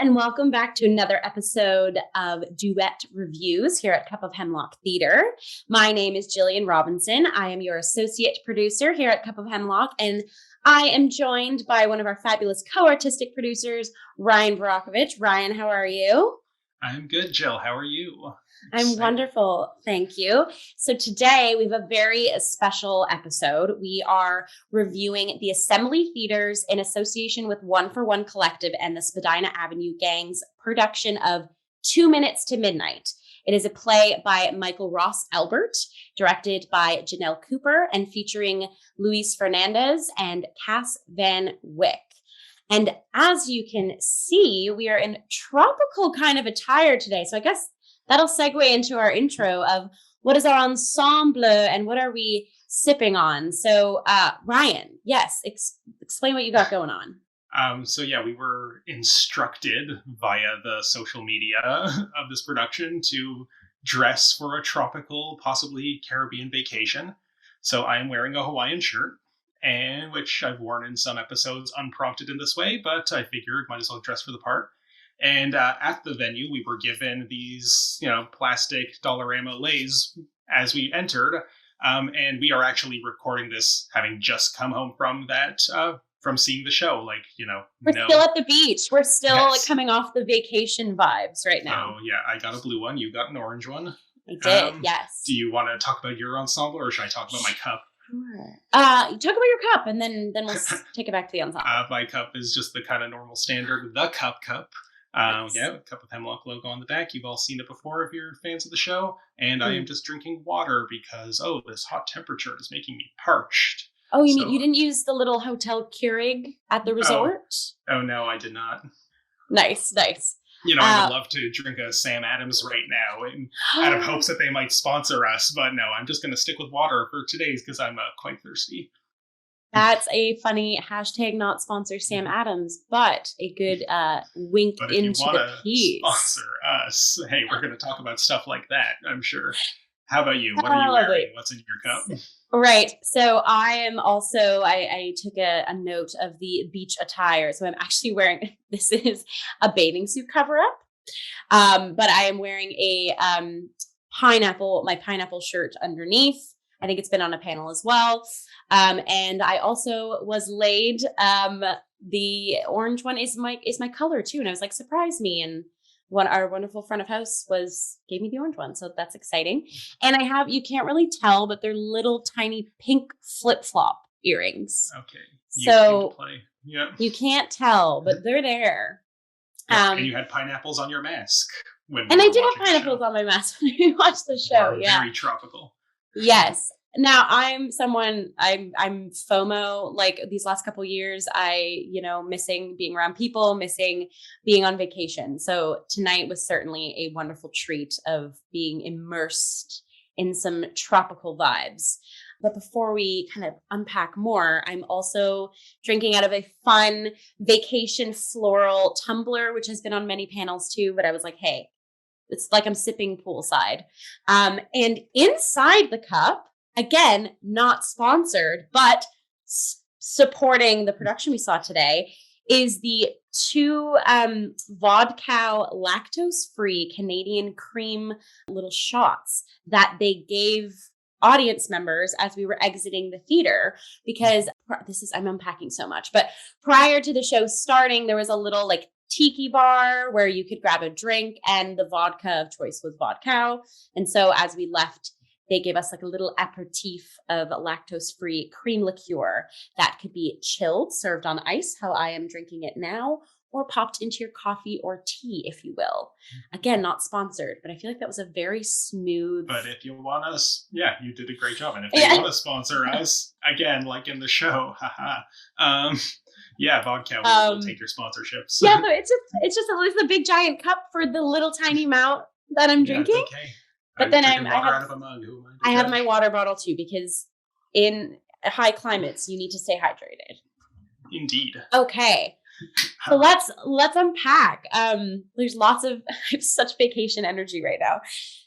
and welcome back to another episode of Duet Reviews here at Cup of Hemlock Theatre. My name is Jillian Robinson. I am your associate producer here at Cup of Hemlock, and I am joined by one of our fabulous co-artistic producers, Ryan Borochovitz. Ryan, how are you? I'm good, Jill. How are you? I'm wonderful. Thank you. So today we have a very special episode. We are reviewing the Assembly Theaters in association with One for One Collective and the Spadina Avenue Gang's production of 2 Minutes to Midnight. It is a play by Michael Ross Albert, directed by Janelle Cooper, and featuring Luis Fernandez and Cass Van Wyck. And as you can see, we are in tropical kind of attire today. So I guess that'll segue into our intro of what is our ensemble and what are we sipping on. So Ryan, yes, explain what you got going on. We were instructed via the social media of this production to dress for a tropical, possibly Caribbean vacation. So I am wearing a Hawaiian shirt, and which I've worn in some episodes unprompted in this way, but I figured might as well dress for the part. And at the venue, we were given these, plastic Dollarama Lays as we entered. And we are actually recording this having just come home from that, from seeing the show. We're still at the beach. We're still coming off the vacation vibes right now. Oh, yeah. I got a blue one. You got an orange one. I did, yes. Do you want to talk about your ensemble, or should I talk about my cup? Sure. Talk about your cup, and then we'll take it back to the ensemble. My cup is just the kind of normal standard, the cup. Nice. Cup of Hemlock logo on the back. You've all seen it before if you're fans of the show. And I am just drinking water because, this hot temperature is making me parched. Oh, mean you didn't use the little Hotel Keurig at the resort? Oh no, I did not. Nice. I would love to drink a Sam Adams right now out of hopes that they might sponsor us. But no, I'm just going to stick with water for today's because I'm quite thirsty. That's a funny hashtag not sponsor Sam Adams, but a good wink into the piece. Sponsor us. Hey, we're going to talk about stuff like that, I'm sure. How about you? What are you wearing? What's in your cup? Right. So I am also, I took a note of the beach attire. So I'm actually wearing, this is a bathing suit cover up. But I am wearing a my pineapple shirt underneath. I think it's been on a panel as well. And I also was laid. The orange one is my color too. And I was like, surprise me. And our wonderful front of house gave me the orange one. So that's exciting. And I have, you can't really tell, but they're little tiny pink flip-flop earrings. Okay. You can't tell, but they're there. And you had pineapples on your mask. And I did have pineapples on my mask when we watched the show. Yeah. Very tropical. Yes. Now I'm FOMO, like these last couple of years, missing being around people, missing being on vacation. So tonight was certainly a wonderful treat of being immersed in some tropical vibes. But before we kind of unpack more, I'm also drinking out of a fun vacation floral tumbler, which has been on many panels too. But I was like, hey, it's like I'm sipping poolside. And inside the cup, again, not sponsored, but supporting the production we saw today, is the 2 vodka lactose-free Canadian cream little shots that they gave audience members as we were exiting the theater, because I'm unpacking so much, but prior to the show starting, there was a little tiki bar where you could grab a drink, and the vodka of choice was vodka. And so as we left, they gave us a little aperitif of lactose-free cream liqueur that could be chilled, served on ice, how I am drinking it now, or popped into your coffee or tea, if you will. Again, not sponsored, but I feel like that was a very smooth. But if you want us, you did a great job. And if they want to sponsor us, again, like in the show, vodka will take your sponsorships. Yeah, but it's just a big giant cup for the little tiny amount that I'm drinking. Okay. But then I have my water bottle too, because in high climates you need to stay hydrated. Indeed. Okay. So let's unpack. There's lots of I have such vacation energy right now.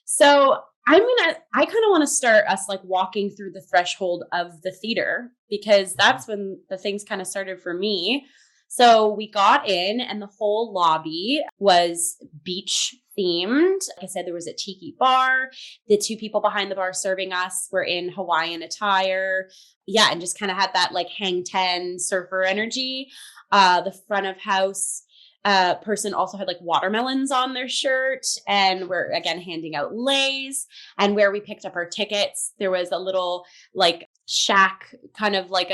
So I kind of want to start us walking through the threshold of the theater, because that's when the things kind of started for me. So we got in and the whole lobby was beach themed. Like I said, there was a tiki bar. The two people behind the bar serving us were in Hawaiian attire. Yeah, and just kind of had that like hang 10 surfer energy. The front of house person also had like watermelons on their shirt, and we're again handing out leis. And where we picked up our tickets, there was a little like shack, kind of like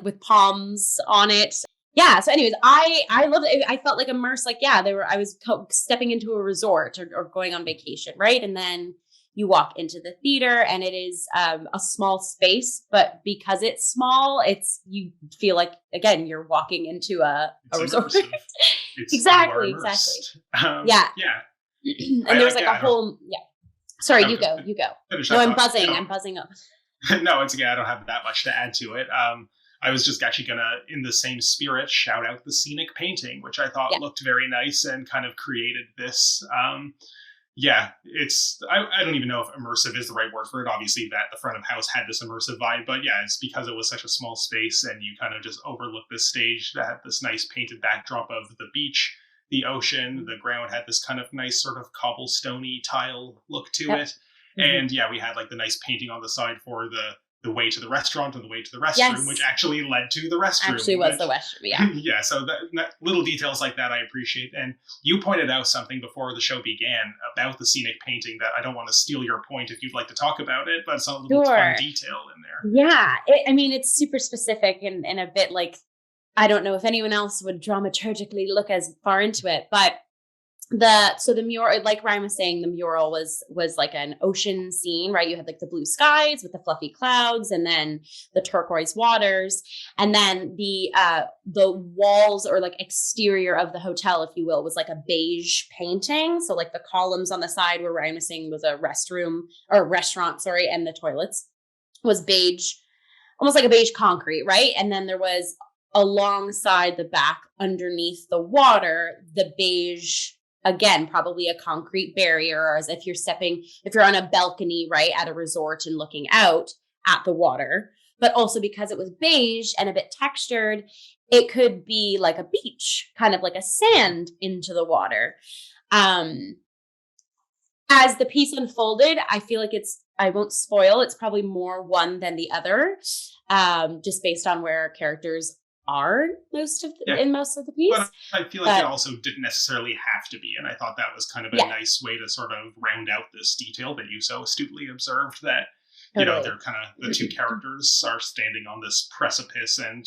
with palms on it. Yeah. So, anyways, I loved it. I felt like immersed. Like, yeah, I was stepping into a resort or going on vacation, right? And then you walk into the theater, and it is a small space, but because it's small, you feel like again you're walking into a resort. Exactly. Yeah. And there's like a whole Sorry, you go. No, I'm buzzing. I'm buzzing up. No, it's okay. I don't have that much to add to it. I was just actually gonna, in the same spirit, shout out the scenic painting, which I thought looked very nice and kind of created this. I don't even know if immersive is the right word for it. Obviously, that the front of house had this immersive vibe, but yeah, it's because it was such a small space and you kind of just overlook this stage that had this nice painted backdrop of the beach, the ocean, the ground had this kind of nice sort of cobblestoney tile look to it. And yeah, we had like the nice painting on the side for the way to the restaurant and the way to the restroom, which actually led to the restroom. Actually was the restroom, yeah. Yeah, so that little details like that I appreciate. And you pointed out something before the show began about the scenic painting that I don't want to steal your point if you'd like to talk about it, but it's a little fun detail in there. Yeah, it's super specific and a bit like, I don't know if anyone else would dramaturgically look as far into it, but the mural, like Ryan was saying, the mural was like an ocean scene, right? You had like the blue skies with the fluffy clouds, and then the turquoise waters, and then the walls or like exterior of the hotel, if you will, was like a beige painting. So like the columns on the side where Ryan was saying was a restaurant, and the toilets was beige, almost like a beige concrete, right? And then there was alongside the back underneath the water, the beige, again, probably a concrete barrier, or as if you're on a balcony, right, at a resort and looking out at the water. But also because it was beige and a bit textured, it could be like a beach, kind of like a sand into the water. As the piece unfolded, I feel like I won't spoil, it's probably more one than the other, just based on where characters are in most of the piece. But I feel like it also didn't necessarily have to be, and I thought that was kind of a nice way to sort of round out this detail that you so astutely observed, that you know, they're kind of, the two characters are standing on this precipice, and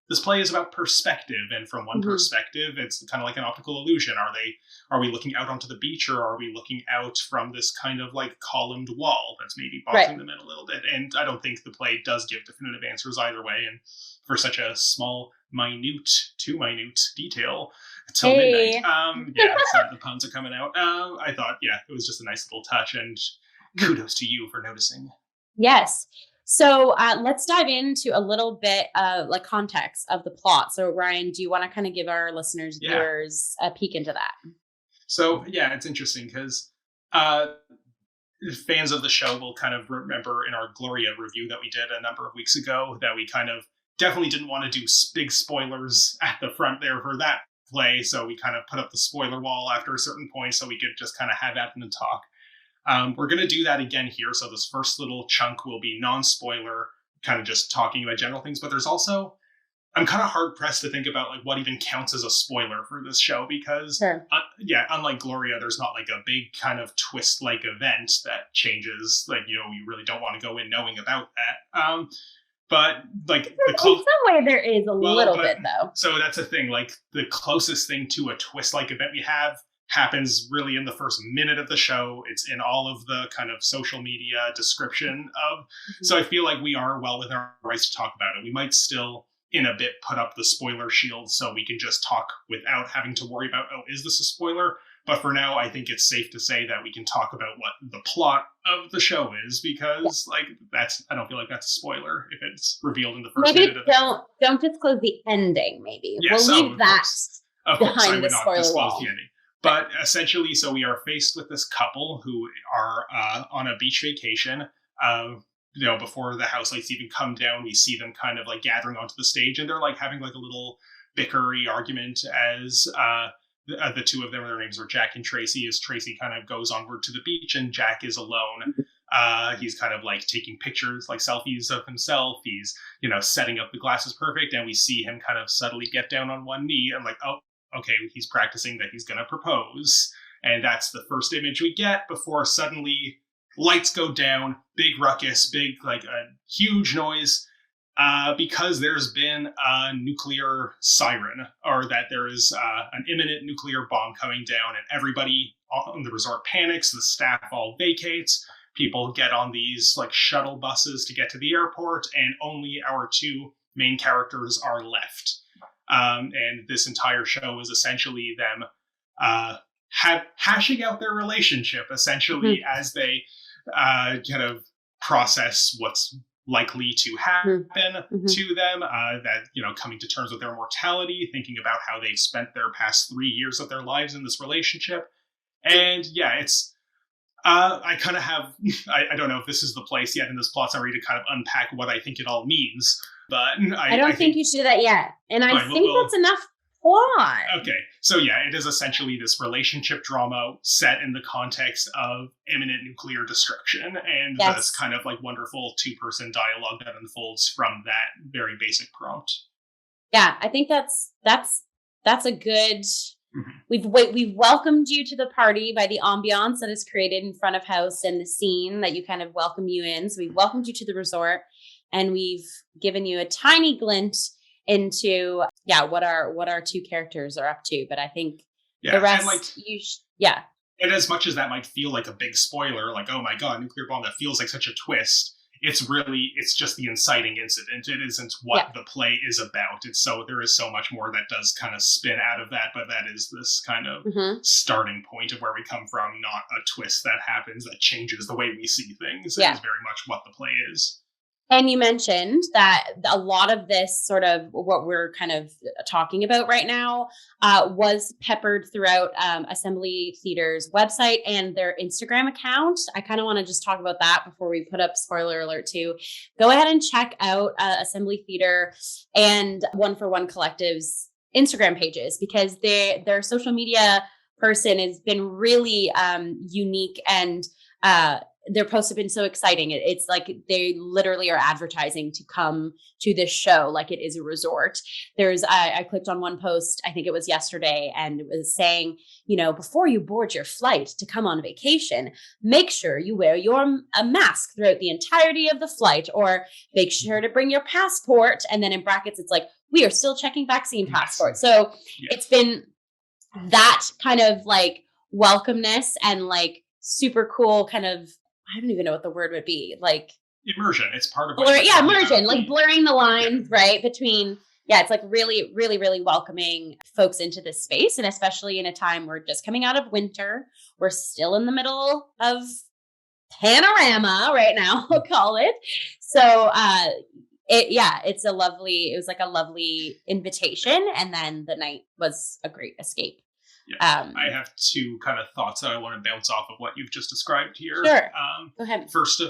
this play is about perspective, and from one perspective, it's kind of like an optical illusion. Are we looking out onto the beach, or are we looking out from this kind of like columned wall that's maybe boxing them in a little bit? And I don't think the play does give definitive answers either way. And for such a small, too minute detail till midnight, so the puns are coming out. I thought, it was just a nice little touch, and kudos to you for noticing. Yes. So let's dive into a little bit of like context of the plot. So Ryan, do you want to kind of give our listeners, viewers, a peek into that? So it's interesting because fans of the show will kind of remember in our Gloria review that we did a number of weeks ago that we kind of definitely didn't want to do big spoilers at the front there for that play. So we kind of put up the spoiler wall after a certain point so we could just kind of have at it and talk. We're going to do that again here. So this first little chunk will be non-spoiler, kind of just talking about general things. But there's also, I'm kind of hard pressed to think about like what even counts as a spoiler for this show, because unlike Gloria, there's not like a big kind of twist-like event that changes. Like, you know, you really don't want to go in knowing about that. But like in some way there is a little bit though. So that's the thing. Like the closest thing to a twist-like event we have happens really in the first minute of the show. It's in all of the kind of social media description of. So I feel like we are well within our rights to talk about it. We might still, in a bit, put up the spoiler shield so we can just talk without having to worry about, is this a spoiler? But for now, I think it's safe to say that we can talk about what the plot of the show is, because like I don't feel like that's a spoiler if it's revealed in the first minute of the show. Don't disclose the ending, maybe. We'll leave that behind the spoiler wall. The ending. But essentially, so we are faced with this couple who are on a beach vacation. Before the house lights even come down, we see them kind of like gathering onto the stage, and they're like having like a little bickery argument as the two of them, their names are Jack and Tracy, as Tracy kind of goes onward to the beach and Jack is alone. He's kind of like taking pictures, like selfies of himself. He's, setting up the glasses perfect. And we see him kind of subtly get down on one knee. I'm like, oh, okay, he's practicing that he's going to propose. And that's the first image we get before suddenly lights go down, big ruckus, big, like a huge noise. Because there's been a nuclear siren, or that there is an imminent nuclear bomb coming down, and everybody on the resort panics. The staff all vacates. People get on these like shuttle buses to get to the airport, and only our two main characters are left. And this entire show is essentially them hashing out their relationship, essentially, as they kind of process what's likely to happen to them, that, coming to terms with their mortality, thinking about how they've spent their past 3 years of their lives in this relationship. And yeah, it's, I kind of have, I don't know if this is the place yet in this plot summary to kind of unpack what I think it all means, but I don't think you should do that yet. And I think that's enough plot. Okay. So yeah, it is essentially this relationship drama set in the context of imminent nuclear destruction, and this kind of like wonderful two-person dialogue that unfolds from that very basic prompt. Yeah, I think that's a good. We've welcomed you to the party by the ambiance that is created in front of house and the scene that you kind of welcome you in. So we've welcomed you to the resort, and we've given you a tiny glint into what our two characters are up to. But I think the rest, and as much as that might feel like a big spoiler, like, oh my god, nuclear bomb, that feels like such a twist, it's just the inciting incident. It isn't what the play is about. There is so much more that does kind of spin out of that, but that is this kind of starting point of where we come from, not a twist that happens that changes the way we see things. It is very much what the play is. And you mentioned that a lot of this sort of what we're kind of talking about right now was peppered throughout Assembly Theater's website and their Instagram account. I kind of want to just talk about that before we put up spoiler alert too. Go ahead and check out Assembly Theater and One for One Collective's Instagram pages, because their social media person has been really unique, and their posts have been so exciting. It's like they literally are advertising to come to this show like it is a resort. I clicked on one post, I think it was yesterday, and it was saying, before you board your flight to come on vacation, make sure you wear a mask throughout the entirety of the flight, or make sure to bring your passport. And then in brackets, it's like, we are still checking vaccine passports. So it's been that kind of like welcomeness and like super cool kind of, I don't even know what the word would be, like immersion. It's part of immersion, like blurring the lines, right? Between, it's like really, really, really welcoming folks into this space. And especially in a time we're just coming out of winter, we're still in the middle of panorama right now, we'll call it. So it was like a lovely invitation. And then the night was a great escape. Yeah. I have two kind of thoughts that I want to bounce off of what you've just described here. Sure. Go ahead. First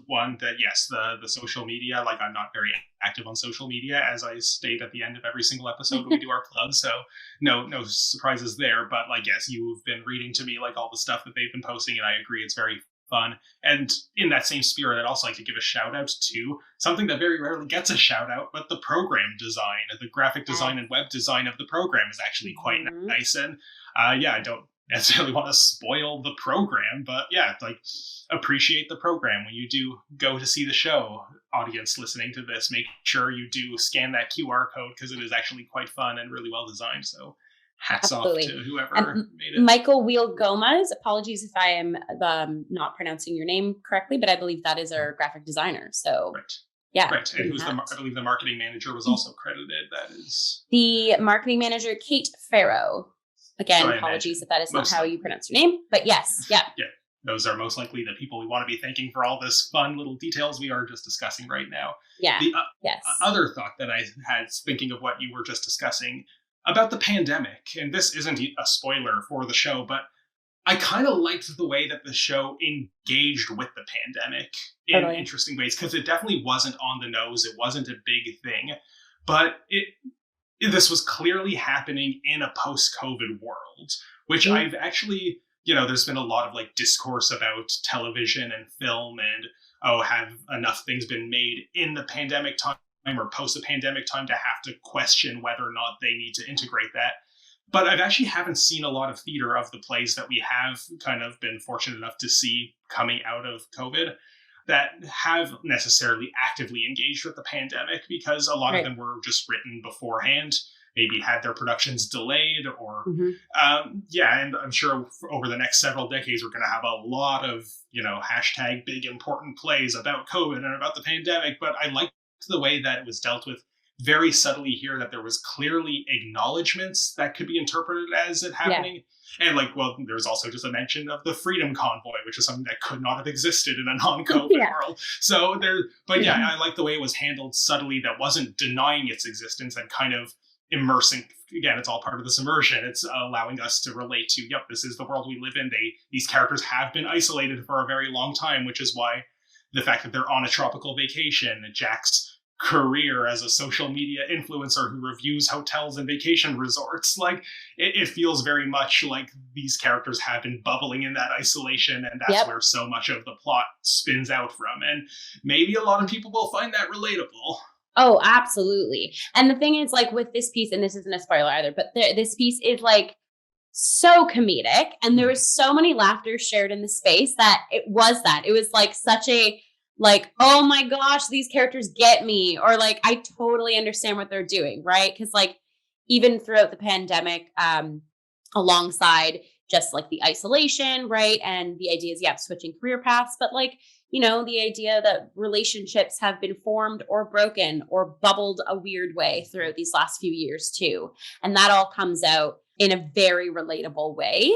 one, that yes, the social media, like I'm not very active on social media, as I state at the end of every single episode when we do our plug. So no surprises there. But like, yes, you've been reading to me like all the stuff that they've been posting, and I agree it's very fun. And in that same spirit, I'd also like to give a shout out to something that very rarely gets a shout out, but the program design, the graphic design and web design of the program is actually quite nice. And I don't necessarily want to spoil the program, but like appreciate the program when you do go to see the show. Audience listening to this, make sure you do scan that QR code, because it is actually quite fun and really well designed. So hats off to whoever made it. Michael Wheel Gomez, apologies if I am not pronouncing your name correctly, but I believe that is our graphic designer. So right. And I believe the marketing manager was also credited. That is the marketing manager, Kate Farrow. Again, apologies if that is not how you pronounce your name, but yes. Yeah. Those are most likely the people we want to be thanking for all this fun little details we are just discussing right now. Yeah. The other thought that I had thinking of what you were just discussing about the pandemic, and this isn't a spoiler for the show, but I kind of liked the way that the show engaged with the pandemic in interesting ways, because it definitely wasn't on the nose. It wasn't a big thing, but this was clearly happening in a post-COVID world, which I've actually, there's been a lot of like discourse about television and film and, have enough things been made in the pandemic time or post the pandemic time to have to question whether or not they need to integrate that. But I actually haven't seen a lot of theater of the plays that we have kind of been fortunate enough to see coming out of COVID that have necessarily actively engaged with the pandemic, because a lot of them were just written beforehand, maybe had their productions delayed or, and I'm sure over the next several decades, we're going to have a lot of, hashtag big important plays about COVID and about the pandemic. But I liked the way that it was dealt with very subtly here, that there was clearly acknowledgements that could be interpreted as it happening. And there's also just a mention of the Freedom Convoy, which is something that could not have existed in a non-COVID world. So I like the way it was handled subtly, that wasn't denying its existence and kind of immersing. Again, it's all part of this immersion. It's allowing us to relate to, this is the world we live in. These characters have been isolated for a very long time, which is why the fact that they're on a tropical vacation, Jack's career as a social media influencer who reviews hotels and vacation resorts, it feels very much like these characters have been bubbling in that isolation, and that's where so much of the plot spins out from. And maybe a lot of people will find that relatable. Oh, absolutely. And the thing is, with this piece, and this isn't a spoiler either, but this piece is so comedic, and there was so many laughter shared in the space that it was such a oh my gosh, these characters get me, or I totally understand what they're doing, right? Because even throughout the pandemic, alongside just the isolation, right, and the ideas, switching career paths, but the idea that relationships have been formed or broken or bubbled a weird way throughout these last few years too, and that all comes out in a very relatable way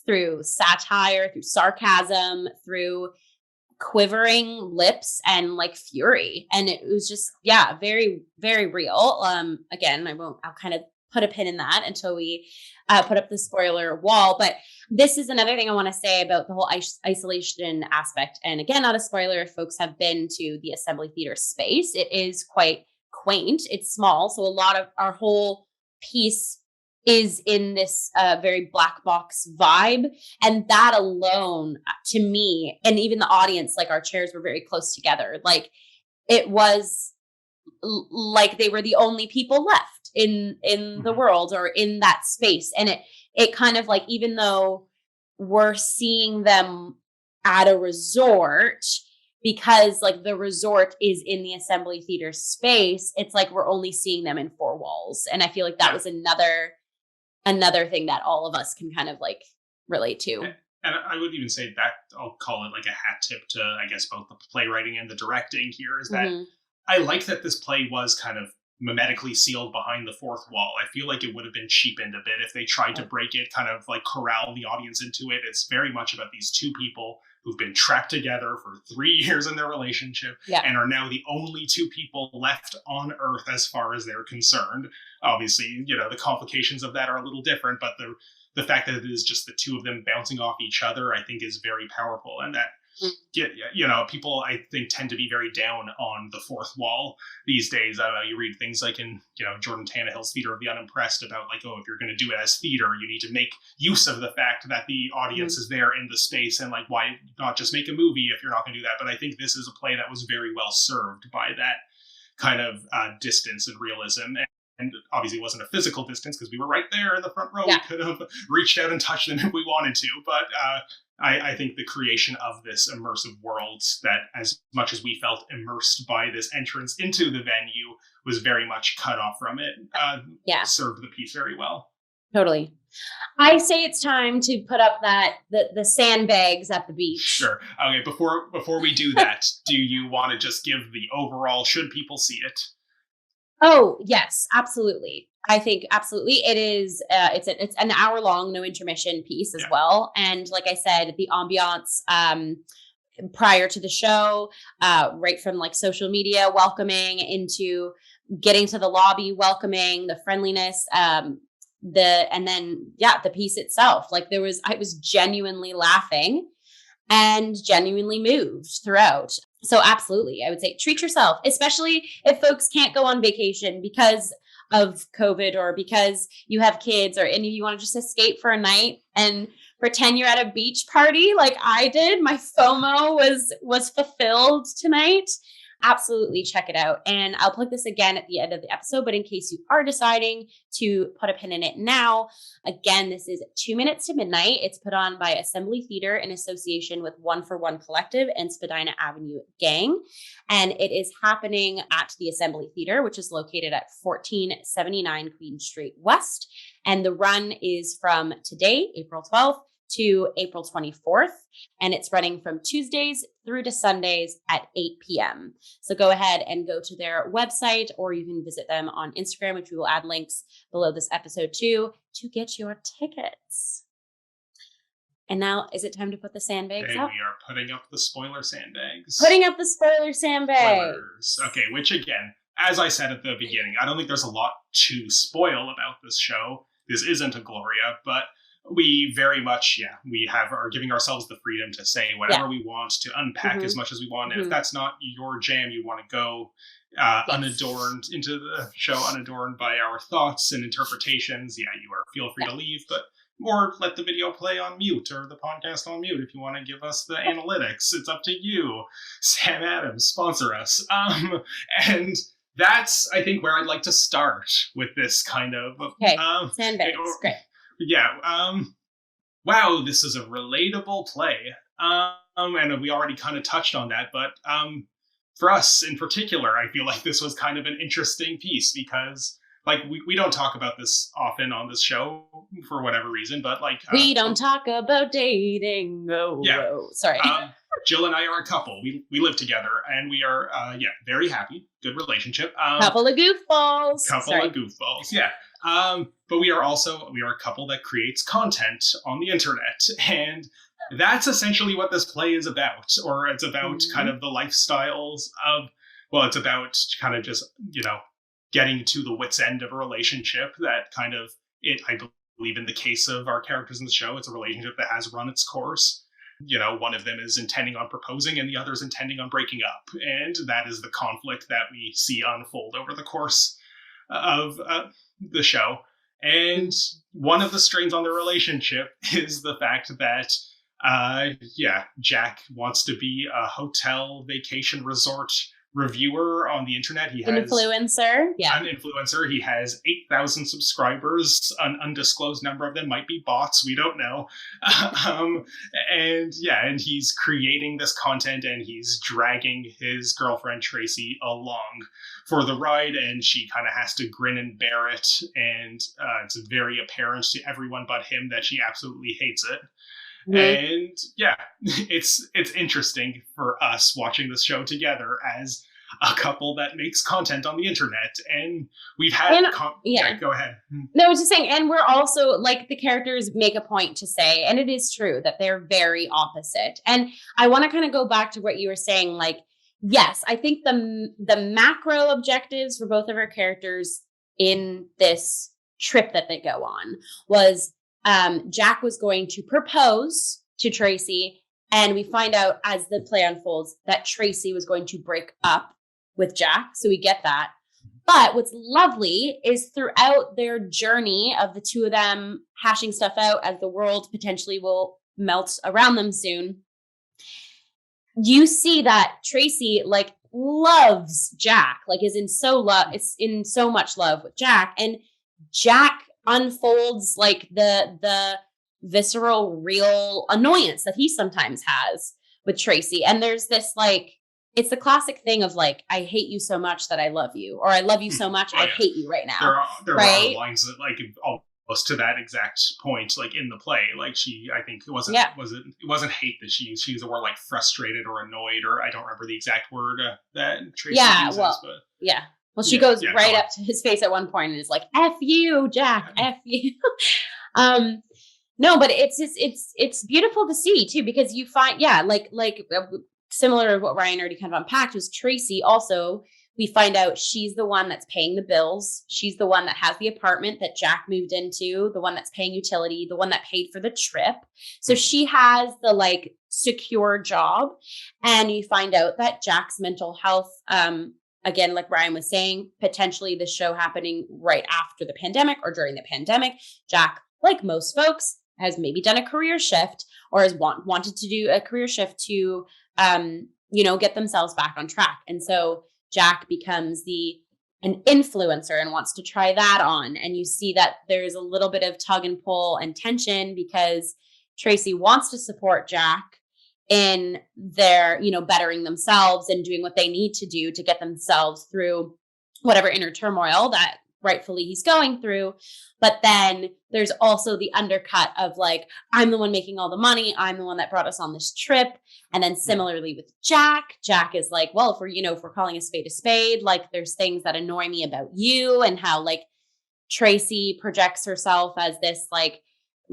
through satire, through sarcasm, through quivering lips and fury. And it was just, very, very real. Again, I'll kind of put a pin in that until we put up the spoiler wall. But this is another thing I want to say about the whole isolation aspect. And again, not a spoiler if folks have been to the Assembly Theater space. It is quite quaint. It's small. So a lot of our whole piece is in this very black box vibe. And that alone, to me, and even the audience, our chairs were very close together. It was they were the only people left in the world or in that space. And it kind of even though we're seeing them at a resort, because the resort is in the Assembly Theater space, it's we're only seeing them in four walls. And I feel that was another thing that all of us can kind of relate to. And I would even say that I'll call it a hat tip to, I guess, both the playwriting and the directing here, is that I like that this play was kind of mimetically sealed behind the fourth wall. I feel like it would have been cheapened a bit if they tried to break it, kind of corral the audience into it. It's very much about these two people who've been trapped together for 3 years in their relationship and are now the only two people left on Earth as far as they're concerned. Obviously, the complications of that are a little different, but the fact that it is just the two of them bouncing off each other, I think, is very powerful. And that, people, I think, tend to be very down on the fourth wall these days. I don't know, you read things in, Jordan Tannehill's Theater of the Unimpressed about if you're going to do it as theater, you need to make use of the fact that the audience is there in the space, and why not just make a movie if you're not going to do that? But I think this is a play that was very well served by that kind of distance and realism. And obviously it wasn't a physical distance because we were right there in the front row. We could have reached out and touched them if we wanted to. But I think the creation of this immersive world, that as much as we felt immersed by this entrance into the venue, was very much cut off from it, served the piece very well. Totally. I say it's time to put up the sandbags at the beach. Sure. Okay, before we do that, do you want to just give the overall, should people see it? Oh, yes, absolutely. I think absolutely. It is, it's an hour long, no intermission piece as well. And like I said, the ambiance, prior to the show, right from social media, welcoming, into getting to the lobby, welcoming, the friendliness, the piece itself. I was genuinely laughing and genuinely moved throughout. So absolutely, I would say treat yourself, especially if folks can't go on vacation, because of COVID, or because you have kids, or and you want to just escape for a night and pretend you're at a beach party like I did. My FOMO was fulfilled tonight. Absolutely check it out. And I'll plug this again at the end of the episode, but in case you are deciding to put a pin in it now, again, this is 2 Minutes to Midnight. It's put on by Assembly Theatre in association with One for One Collective and Spadina Avenue Gang. And it is happening at the Assembly Theatre, which is located at 1479 Queen Street West. And the run is from today, April 12th, to April 24th, and it's running from Tuesdays through to Sundays at 8 p.m. So go ahead and go to their website, or you can visit them on Instagram, which we will add links below this episode too, to get your tickets. And now, is it time to put the sandbags up? We are putting up the spoiler sandbags. Putting up the spoiler sandbags. Spoilers. Okay, which again, as I said at the beginning, I don't think there's a lot to spoil about this show. This isn't a Gloria, but we very much, we are giving ourselves the freedom to say whatever we want, to unpack as much as we want. And if that's not your jam, you want to go unadorned into the show, unadorned by our thoughts and interpretations, feel free to leave, or let the video play on mute or the podcast on mute if you want to give us the analytics. It's up to you. Sam Adams, sponsor us. And that's, I think, where I'd like to start with this kind of... Okay, sandbags, great. Wow, this is a relatable play. And we already kind of touched on that, but for us in particular, I feel like this was kind of an interesting piece because, like, we don't talk about this often on this show for whatever reason, but like... we don't talk about dating. Sorry. Jill and I are a couple. We live together, and we are, very happy. Good relationship. Couple of goofballs. Of goofballs, yeah. But we are a couple that creates content on the internet, and that's essentially what this play is about, or it's about kind of the lifestyles of, it's about kind of just, getting to the wit's end of a relationship that kind of, I believe in the case of our characters in the show, it's a relationship that has run its course. One of them is intending on proposing and the other is intending on breaking up. And that is the conflict that we see unfold over the course of the show. And one of the strains on the relationship is the fact that, Jack wants to be a hotel vacation resort reviewer on the internet. He has influencer. An influencer. He has 8,000 subscribers. An undisclosed number of them might be bots. We don't know. And he's creating this content, and he's dragging his girlfriend Tracy along for the ride, and she kind of has to grin and bear it. And it's very apparent to everyone but him that she absolutely hates it. And it's interesting for us watching this show together as a couple that makes content on the internet, and we've had go ahead. No, I was just saying, and we're also, like, the characters make a point to say, and it is true that they're very opposite. And I want to kind of go back to what you were saying, like, yes, I think the macro objectives for both of our characters in this trip that they go on was Jack was going to propose to Tracy, and we find out as the play unfolds that Tracy was going to break up with Jack. So we get that. But what's lovely is throughout their journey of the two of them hashing stuff out as the world potentially will melt around them soon, you see that Tracy, like, loves Jack, like is in so much love with Jack, and Jack unfolds like the visceral, real annoyance that he sometimes has with Tracy. And there's this, like, it's the classic thing of, like, I hate you so much that I love you, or I love you so much I hate you right now. There are lines that, like, almost to that exact point, like in the play, like I think it wasn't hate that she used the word like frustrated or annoyed, or I don't remember the exact word that Tracy uses. Well, she goes right up to his face at one point and is like, F you, Jack, F you. No, but it's beautiful to see too, because you find, similar to what Ryan already kind of unpacked, was Tracy also, we find out she's the one that's paying the bills. She's the one that has the apartment that Jack moved into, the one that's paying utility, the one that paid for the trip. So she has the, like, secure job. And you find out that Jack's mental health again, like Ryan was saying, potentially the show happening right after the pandemic or during the pandemic. Jack, like most folks, has maybe done a career shift or has wanted to do a career shift to, get themselves back on track. And so Jack becomes an influencer and wants to try that on. And you see that there's a little bit of tug and pull and tension because Tracy wants to support Jack in their, bettering themselves and doing what they need to do to get themselves through whatever inner turmoil that rightfully he's going through. But then there's also the undercut of like, I'm the one making all the money. I'm the one that brought us on this trip. And then similarly with Jack is like, well, if we're calling a spade, like there's things that annoy me about you, and how like Tracy projects herself as this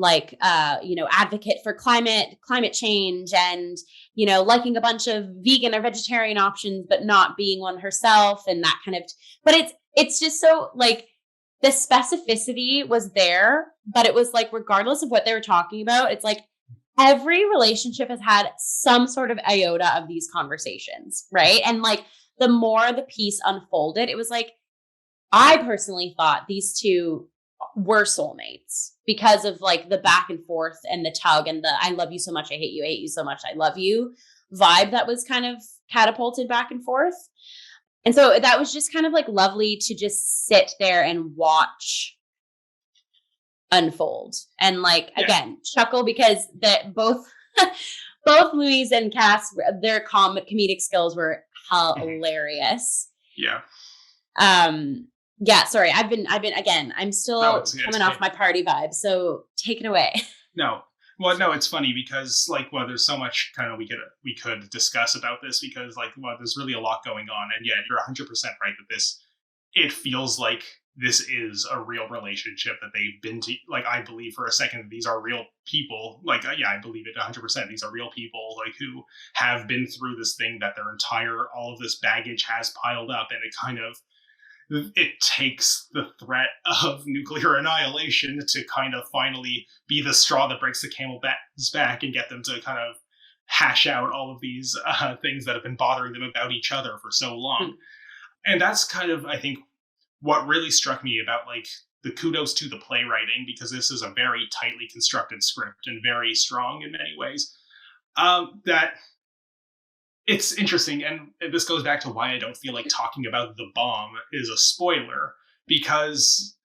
advocate for climate change and, liking a bunch of vegan or vegetarian options, but not being one herself and that kind of, but it's just so like the specificity was there, but it was like, regardless of what they were talking about, it's like every relationship has had some sort of iota of these conversations. Right. And like the more the piece unfolded, it was like, I personally thought these two were soulmates because of like the back and forth and the tug and the I love you so much, I hate you so much, I love you vibe that was kind of catapulted back and forth. And so that was just kind of like lovely to just sit there and watch unfold and like, again, chuckle because that both Louise and Cass, their comedic skills were hilarious. Yeah. Yeah, sorry. I'm still coming off my party vibe. So take it away. No, it's funny because there's so much kind of we could discuss about this because there's really a lot going on. And yeah, you're 100% right that it feels like this is a real relationship that they've been to. Like, I believe for a second, these are real people. I believe it 100%. These are real people who have been through this thing that all of this baggage has piled up, and it takes the threat of nuclear annihilation to kind of finally be the straw that breaks the camel's back and get them to kind of hash out all of these things that have been bothering them about each other for so long. And that's kind of, I think, what really struck me about the kudos to the playwriting, because this is a very tightly constructed script and very strong in many ways. That it's interesting, and this goes back to why I don't feel like talking about the bomb is a spoiler, because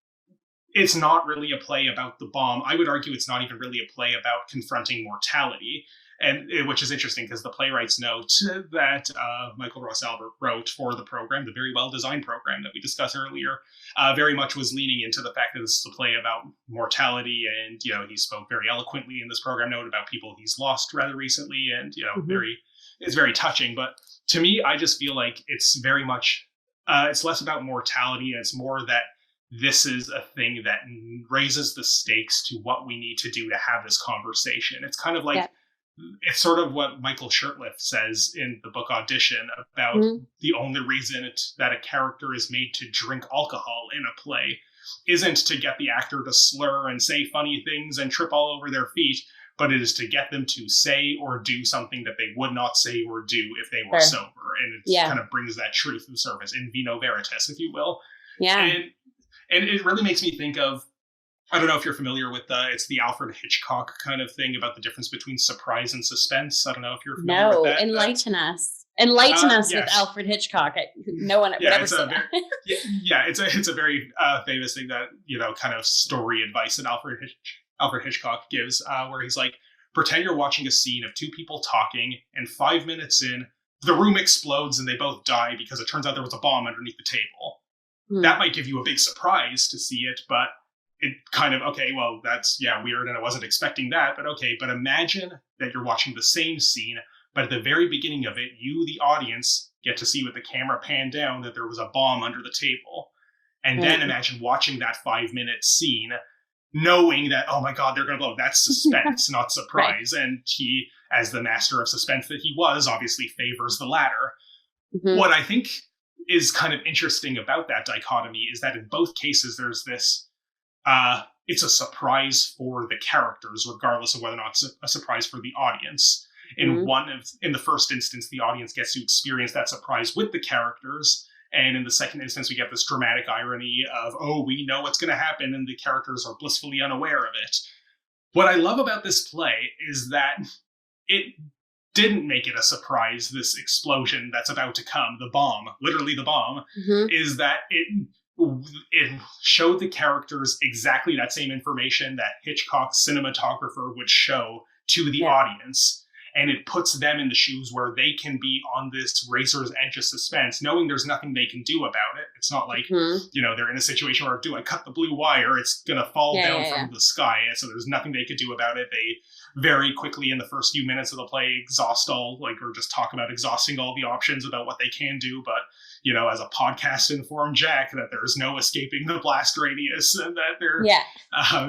it's not really a play about the bomb. I would argue it's not even really a play about confronting mortality, and which is interesting because the playwright's note that Michael Ross Albert wrote for the program, the very well-designed program that we discussed earlier, very much was leaning into the fact that this is a play about mortality, and he spoke very eloquently in this program note about people he's lost rather recently, and it's very touching. But to me, I just feel like it's very much, it's less about mortality, and it's more that this is a thing that raises the stakes to what we need to do to have this conversation. It's kind of like, it's sort of what Michael Shurtleff says in the book Audition about the only reason that a character is made to drink alcohol in a play isn't to get the actor to slur and say funny things and trip all over their feet, but it is to get them to say or do something that they would not say or do if they were sober. And it kind of brings that truth to the surface, in vino veritas, if you will. Yeah. And it really makes me think of, I don't know if you're familiar with it's the Alfred Hitchcock kind of thing about the difference between surprise and suspense. I don't know if you're familiar with that. Enlighten us. Enlighten us with Alfred Hitchcock. No one would ever say that. It's a very famous thing that, kind of story advice that Alfred Hitchcock gives, where he's like, pretend you're watching a scene of two people talking, and 5 minutes in, the room explodes and they both die because it turns out there was a bomb underneath the table. That might give you a big surprise to see it, but it kind of, okay, well, that's, weird, and I wasn't expecting that, but okay. But imagine that you're watching the same scene, but at the very beginning of it, you, the audience, get to see with the camera pan down that there was a bomb under the table. And then imagine watching that 5-minute scene, knowing that, oh my God, they're going to blow. That's suspense, not surprise. Right. And he, as the master of suspense that he was, obviously favors the latter. What I think is kind of interesting about that dichotomy is that in both cases, there's this, it's a surprise for the characters, regardless of whether or not it's a surprise for the audience. In the first instance, the audience gets to experience that surprise with the characters. And in the second instance, we get this dramatic irony of, oh, we know what's going to happen, and the characters are blissfully unaware of it. What I love about this play is that it didn't make it a surprise, this explosion that's about to come, the bomb, literally the bomb, is that it showed the characters exactly that same information that Hitchcock's cinematographer would show to the audience. And it puts them in the shoes where they can be on this razor's edge of suspense, knowing there's nothing they can do about it. It's not like, they're in a situation where, do I cut the blue wire? It's going to fall down from the sky. And so there's nothing they could do about it. They very quickly in the first few minutes of the play exhaust all, or just talk about exhausting all the options about what they can do. But, as a podcast informed Jack, that there's no escaping the blast radius and that they're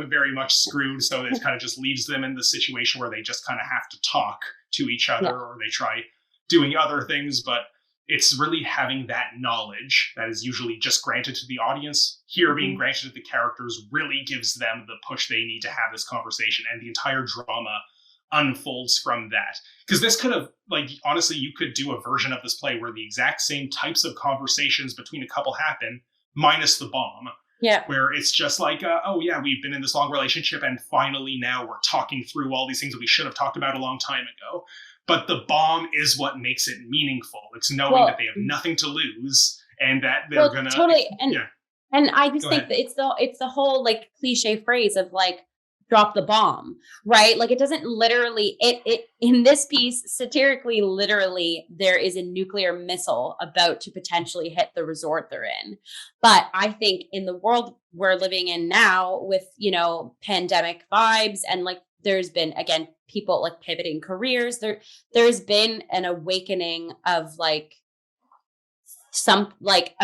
very much screwed. So it kind of just leaves them in the situation where they just kind of have to talk to each other or they try doing other things. But it's really having that knowledge that is usually just granted to the audience. Here being granted to the characters really gives them the push they need to have this conversation, and the entire drama unfolds from that. Because this could have, honestly, you could do a version of this play where the exact same types of conversations between a couple happen, minus the bomb. Yeah. Where it's just like, we've been in this long relationship and finally now we're talking through all these things that we should have talked about a long time ago. But the bomb is what makes it meaningful. It's knowing that they have nothing to lose and that they're going to... Totally. And I just think that it's the whole cliche phrase of drop the bomb, right? It doesn't literally, it in this piece, satirically, literally, there is a nuclear missile about to potentially hit the resort they're in. But I think in the world we're living in now with, pandemic vibes and there's been, again, people pivoting careers, there's been an awakening of a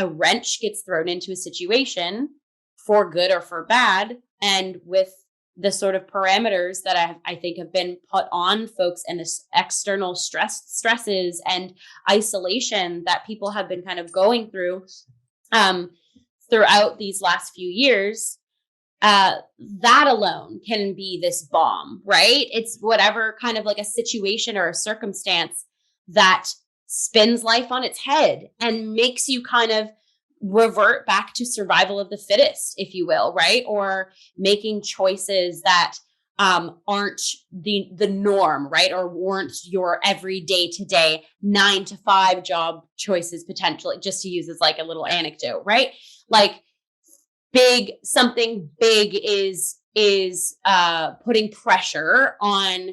wrench gets thrown into a situation for good or for bad. And with the sort of parameters that I think have been put on folks and this external stresses and isolation that people have been kind of going through throughout these last few years, that alone can be this bomb, right? It's whatever kind of a situation or a circumstance that spins life on its head and makes you kind of revert back to survival of the fittest, if you will, right? Or making choices that aren't the norm, right? Or weren't your everyday today 9 to 5 job choices potentially, just to use as a little anecdote, right? Something big is putting pressure on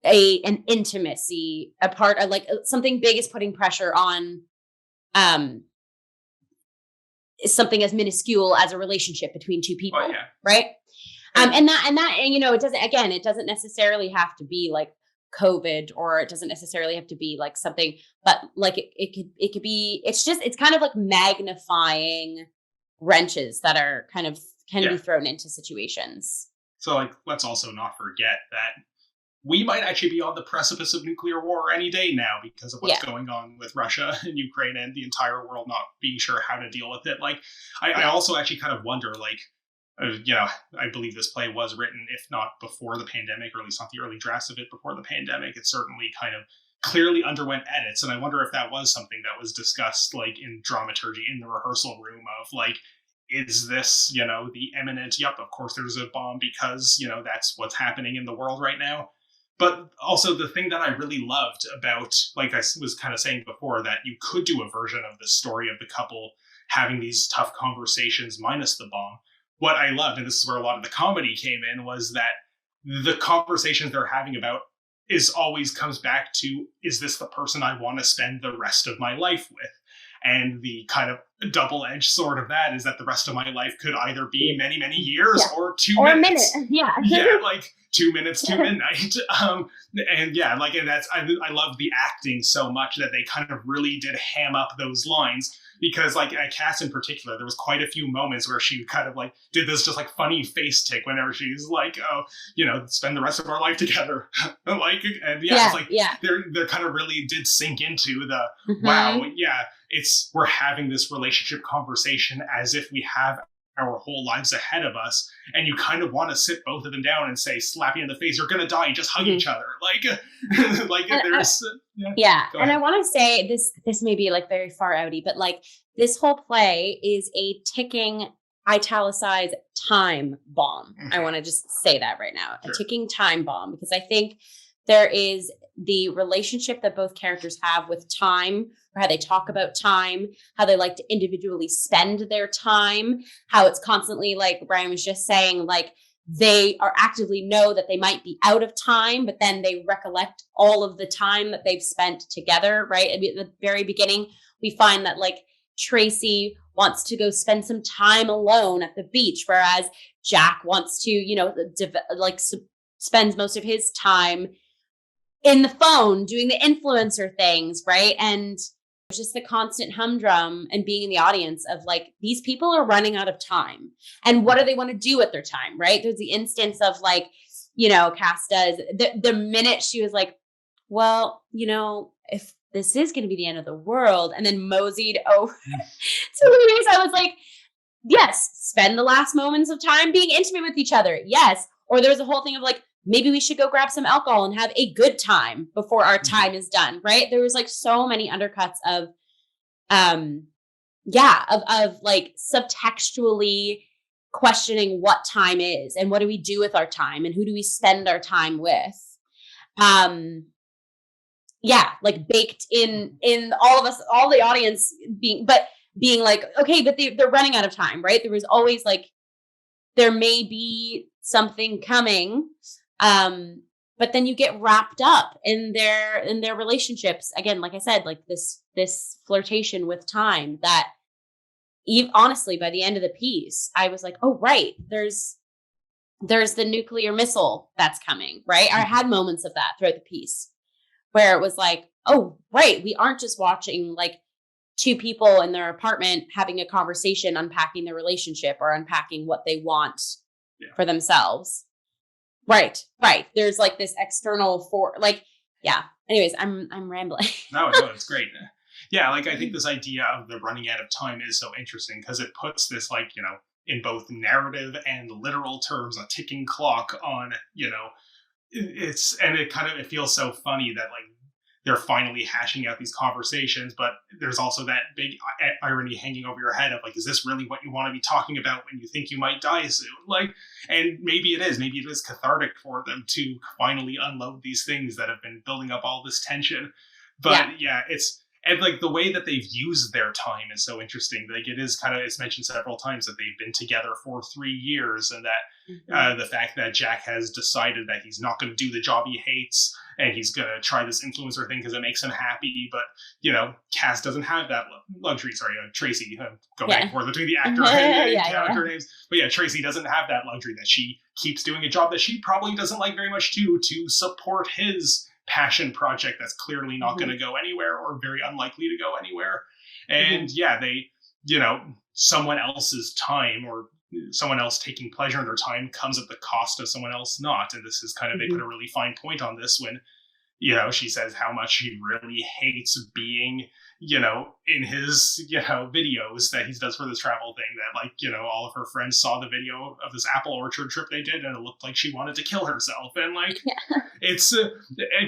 an intimacy, a part of something big is putting pressure on something as minuscule as a relationship between two people, right? And it doesn't necessarily have to be COVID, or it doesn't necessarily have to be something, but it could be, it's kind of magnifying wrenches that are kind of can be thrown into situations. So let's also not forget that we might actually be on the precipice of nuclear war any day now because of what's going on with Russia and Ukraine and the entire world not being sure how to deal with it. I also actually kind of wonder, I believe this play was written, if not before the pandemic, or at least not the early drafts of it before the pandemic. It certainly kind of clearly underwent edits. And I wonder if that was something that was discussed in dramaturgy in the rehearsal room of is this, the imminent, of course there's a bomb because, that's what's happening in the world right now. But also the thing that I really loved about, like I was kind of saying before, that you could do a version of the story of the couple having these tough conversations minus the bomb. What I loved, and this is where a lot of the comedy came in, was that the conversations they're having about always comes back to, is this the person I want to spend the rest of my life with? And the kind of double-edged sword of that is that the rest of my life could either be many, many years or 2 minutes. A minute. Yeah. 2 minutes to midnight. And that's, I love the acting so much that they kind of really did ham up those lines. Because Cass in particular, there was quite a few moments where she kind of did this just funny face tick whenever she's spend the rest of our life together. They're kind of really did sink into the, wow, we're having this relationship conversation as if we have our whole lives ahead of us, and you kind of want to sit both of them down and say, slap you in the face, you're gonna die, just hug each other. Like And there's and I want to say this may be like very far outy, but like this whole play is a ticking italicized time bomb. I want to just say that right now, a ticking time bomb, because I think there is the relationship that both characters have with time, or how they talk about time, how they like to individually spend their time, how it's constantly, like Brian was just saying, like they are actively know that they might be out of time, but then they recollect all of the time that they've spent together, right? I mean, at the very beginning, we find that like Tracy wants to go spend some time alone at the beach, whereas Jack wants to, you know, spends most of his time in the phone doing the influencer things, right? And just the constant humdrum and being in the audience of like, these people are running out of time. And what do they want to do with their time, right? There's the instance of like, you know, Cass does, the minute she was like, well, you know, if this is going to be the end of the world, and then moseyed over to Louise, I was like, yes, spend the last moments of time being intimate with each other. Yes. Or there's a whole thing of like, maybe we should go grab some alcohol and have a good time before our time is done, right? There was like so many undercuts of, like subtextually questioning what time is and what do we do with our time and who do we spend our time with. Like baked in all of us, all the audience being like, okay, but they're running out of time, right? There was always like, there may be something coming. But then you get wrapped up in their relationships. Again, like I said, like this flirtation with time that honestly, by the end of the piece, I was like, oh, right, there's the nuclear missile that's coming, right? I had moments of that throughout the piece where it was like, oh, right, we aren't just watching like two people in their apartment having a conversation, unpacking their relationship or unpacking what they want for themselves. Right. There's like this external anyways, I'm rambling. No, it's great. Yeah, like I think this idea of the running out of time is so interesting because it puts this, like, you know, in both narrative and literal terms, a ticking clock on, you know, it feels so funny that like they're finally hashing out these conversations, but there's also that big irony hanging over your head of like, is this really what you want to be talking about when you think you might die soon? Like, and maybe it is cathartic for them to finally unload these things that have been building up all this tension. But and like the way that they've used their time is so interesting. Like it's mentioned several times that they've been together for 3 years, and that the fact that Jack has decided that he's not going to do the job he hates and he's going to try this influencer thing because it makes him happy. But, you know, Cass doesn't have that luxury. Sorry, Tracy, go back and forth between the actor and character names. But yeah, Tracy doesn't have that luxury that she keeps doing a job that she probably doesn't like very much to support his passion project that's clearly not going to go anywhere or very unlikely to go anywhere. And they, you know, someone else's time or someone else taking pleasure in their time comes at the cost of someone else not. And this is kind of, they put a really fine point on this when, you know, she says how much she really hates being, you know, in his, you know, videos that he does for this travel thing, that like, you know, all of her friends saw the video of this apple orchard trip they did and it looked like she wanted to kill herself. And like, it's,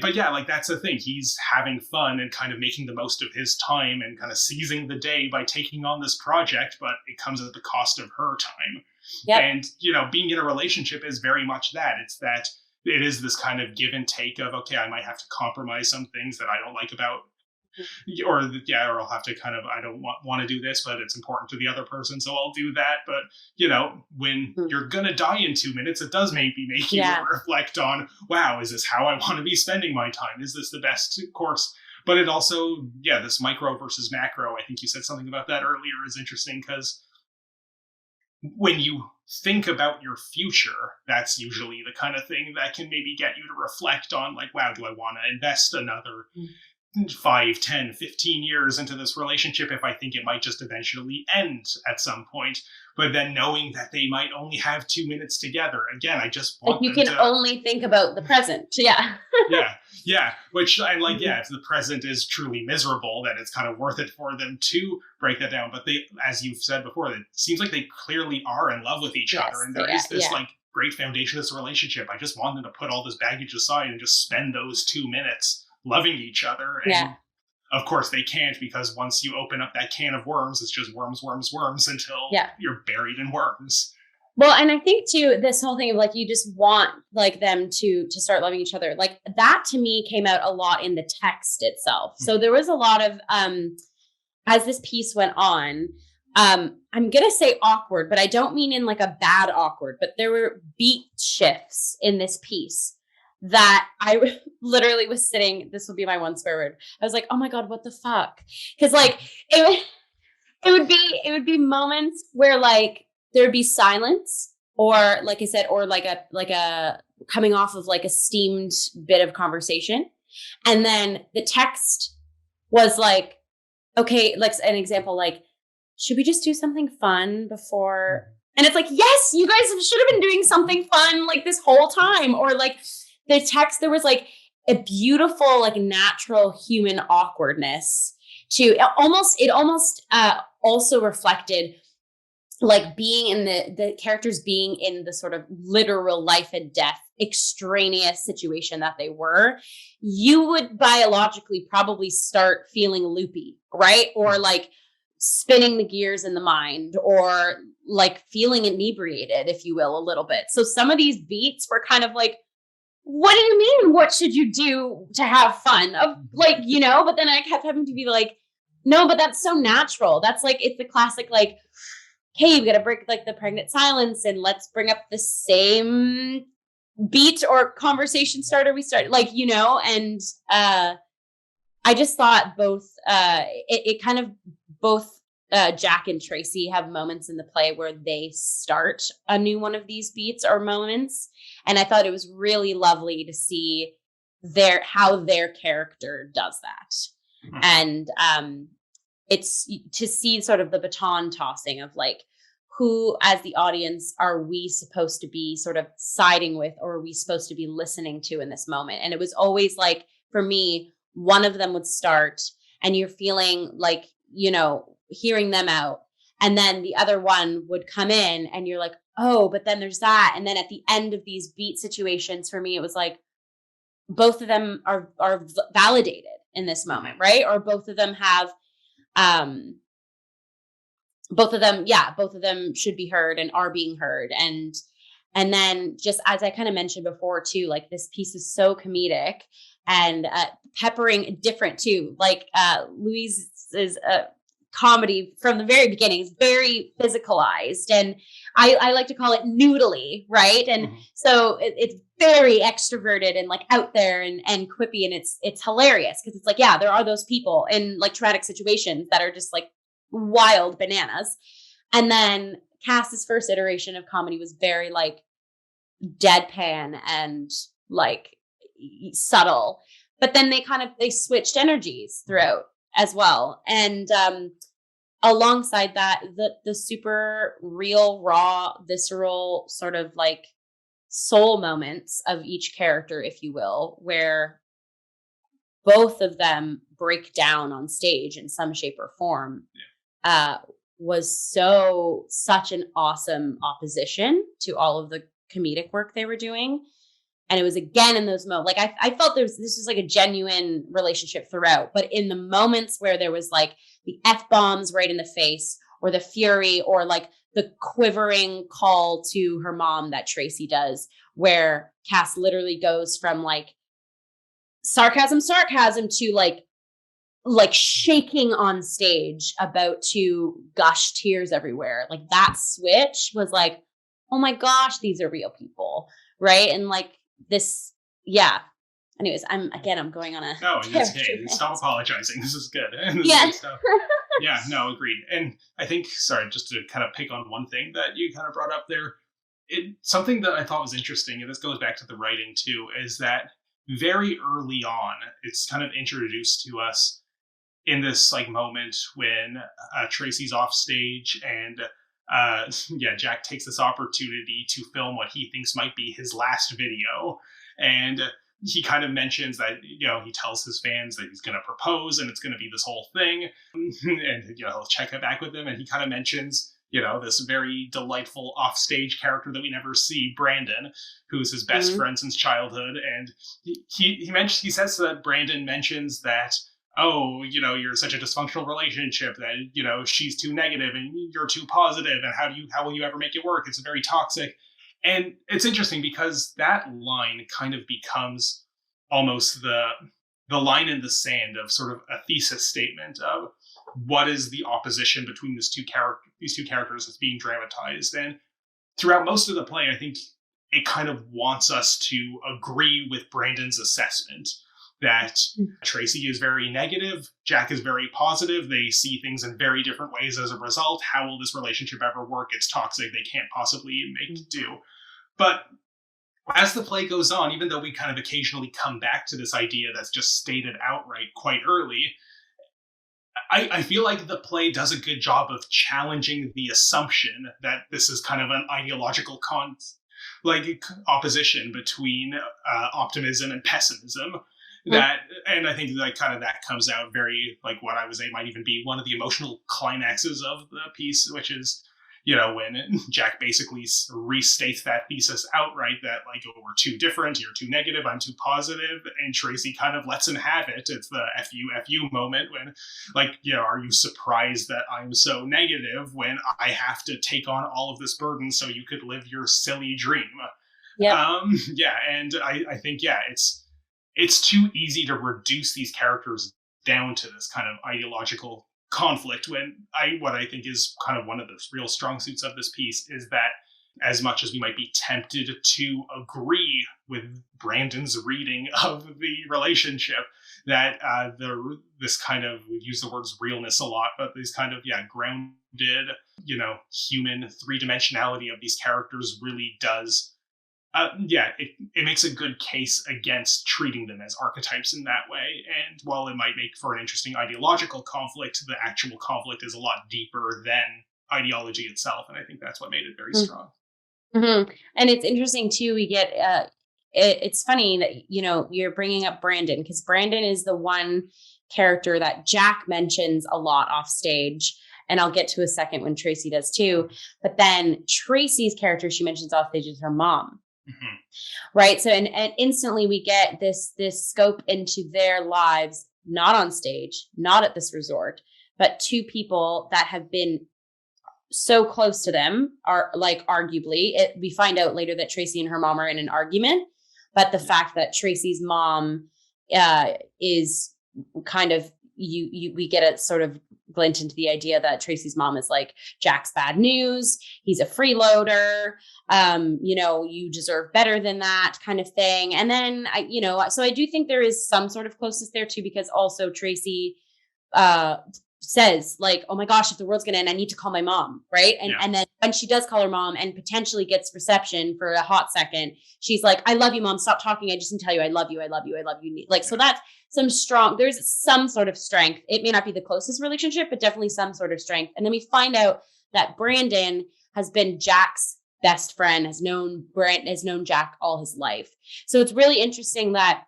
but yeah, like that's the thing. He's having fun and kind of making the most of his time and kind of seizing the day by taking on this project, but it comes at the cost of her time. And, you know, being in a relationship is very much that. It's that it is this kind of give and take of, okay, I might have to compromise some things that I don't like about, or I'll have to kind of, I don't want to do this, but it's important to the other person, so I'll do that. But, you know, when you're going to die in 2 minutes, it does maybe make you reflect on, wow, is this how I want to be spending my time? Is this the best course? But it also, this micro versus macro, I think you said something about that earlier, is interesting because when you think about your future, that's usually the kind of thing that can maybe get you to reflect on, like, wow, do I want to invest another 5, 10, 15 years into this relationship if I think it might just eventually end at some point. But then knowing that they might only have 2 minutes together, again, I just want you can only think about the present. Yeah. yeah. Which I'm like, if the present is truly miserable, then it's kind of worth it for them to break that down. But they, as you've said before, it seems like they clearly are in love with each other. And there is this like great foundation of this relationship. I just want them to put all this baggage aside and just spend those 2 minutes loving each other. And of course they can't, because once you open up that can of worms, it's just worms until you're buried in worms. Well, and I think too, this whole thing of like, you just want like them to start loving each other. Like that to me came out a lot in the text itself. So there was a lot of, as this piece went on, I'm going to say awkward, but I don't mean in like a bad awkward, but there were beat shifts in this piece that I literally was sitting, this will be my one swear word. I was like, oh my God, what the fuck? Cause like, it would be moments where like, there'd be silence, or like I said, or like a coming off of like a steamed bit of conversation. And then the text was like, okay, like an example, like, should we just do something fun before? And it's like, yes, you guys should have been doing something fun like this whole time. Or like the text, there was like a beautiful, like natural human awkwardness to it almost also reflected like being in the characters being in the sort of literal life and death extraneous situation that they were. You would biologically probably start feeling loopy, right? Or like spinning the gears in the mind, or like feeling inebriated, if you will, a little bit. So some of these beats were kind of like, what do you mean? What should you do to have fun? Like, you know, but then I kept having to be like, no, but that's so natural. That's like, it's the classic, like, hey, you've got to break like the pregnant silence and let's bring up the same beat or conversation starter we started, like, you know, and I just thought both, it kind of both Jack and Tracy have moments in the play where they start a new one of these beats or moments. And I thought it was really lovely to see how their character does that. Mm-hmm. And it's to see sort of the baton tossing of like, who as the audience are we supposed to be sort of siding with, or are we supposed to be listening to in this moment? And it was always like, for me, one of them would start and you're feeling like, you know, hearing them out. And then the other one would come in and you're like, oh, but then there's that. And then at the end of these beat situations, for me, it was like, both of them are validated in this moment, right? Or both of them have, both of them should be heard and are being heard. And then just as I kind of mentioned before too, like this piece is so comedic and peppering different too. Like Louise's comedy from the very beginning is very physicalized, and I like to call it Noodly, right? And so it's very extroverted and like out there and quippy, and it's hilarious because it's like, yeah, there are those people in like traumatic situations that are just like wild bananas. And then Cass's first iteration of comedy was very like deadpan and like subtle, but then they switched energies throughout as well. And alongside that, the super real, raw, visceral sort of like soul moments of each character, if you will, where both of them break down on stage in some shape or form, was such an awesome opposition to all of the comedic work they were doing. And it was again in those moments, like I felt this was like a genuine relationship throughout, but in the moments where there was like the F-bombs right in the face, or the fury, or like the quivering call to her mom that Tracy does, where Cass literally goes from like sarcasm to like shaking on stage, about to gush tears everywhere. Like that switch was like, oh my gosh, these are real people, right? And like this, anyways, I'm going on a it's okay. Stop apologizing. This is good. This is good stuff. Yeah, no, agreed. And I think, sorry, just to kind of pick on one thing that you kind of brought up there, something that I thought was interesting, and this goes back to the writing too, is that very early on, it's kind of introduced to us in this like moment when Tracy's off stage and Jack takes this opportunity to film what he thinks might be his last video. And he kind of mentions that, he tells his fans that he's going to propose and it's going to be this whole thing. And, he'll check it back with them. And he kind of mentions, this very delightful offstage character that we never see, Brandon, who's his best friend since childhood. And he says that Brandon mentions that, oh, you're such a dysfunctional relationship that, she's too negative and you're too positive. And how will you ever make it work? It's very toxic. And it's interesting because that line kind of becomes almost the line in the sand of sort of a thesis statement of what is the opposition between these two characters that's being dramatized. And throughout most of the play, I think it kind of wants us to agree with Brandon's assessment that Tracy is very negative, Jack is very positive. They see things in very different ways as a result. How will this relationship ever work? It's toxic. They can't possibly make it do. But as the play goes on, even though we kind of occasionally come back to this idea that's just stated outright quite early, I feel like the play does a good job of challenging the assumption that this is kind of an ideological opposition between optimism and pessimism. And I think that comes out very like what I would say might even be one of the emotional climaxes of the piece, which is, when Jack basically restates that thesis outright that like, oh, we're too different, you're too negative, I'm too positive, and Tracy kind of lets him have it. It's the F you moment when like, are you surprised that I'm so negative when I have to take on all of this burden so you could live your silly dream? Yeah. And I think, it's too easy to reduce these characters down to this kind of ideological conflict when what I think is kind of one of the real strong suits of this piece is that as much as we might be tempted to agree with Brandon's reading of the relationship, that this kind of, we use the words realness a lot, but this kind of, grounded, human three-dimensionality of these characters really does it makes a good case against treating them as archetypes in that way. And while it might make for an interesting ideological conflict, the actual conflict is a lot deeper than ideology itself. And I think that's what made it very strong. Mm-hmm. And it's interesting too, we get, it's funny that, you're bringing up Brandon, because Brandon is the one character that Jack mentions a lot off stage. And I'll get to a second when Tracy does too. But then Tracy's character she mentions off stage is her mom. Mm-hmm. Right. So, and instantly we get this scope into their lives, not on stage, not at this resort, but two people that have been so close to them are like, arguably, we find out later that Tracy and her mom are in an argument, but the fact that Tracy's mom is kind of, we get a sort of glint into the idea that Tracy's mom is like Jack's bad news. He's a freeloader. You deserve better than that kind of thing. And then, so I do think there is some sort of closeness there too, because also Tracy says like, oh my gosh, if the world's going to end, I need to call my mom. Right. And then when she does call her mom and potentially gets reception for a hot second, she's like, I love you, mom. Stop talking. I just didn't tell you. I love you. I love you. I love you. Like, so that's there's some sort of strength. It may not be the closest relationship, but definitely some sort of strength. And then we find out that Brandon has been Jack's best friend, has known Jack all his life. So it's really interesting that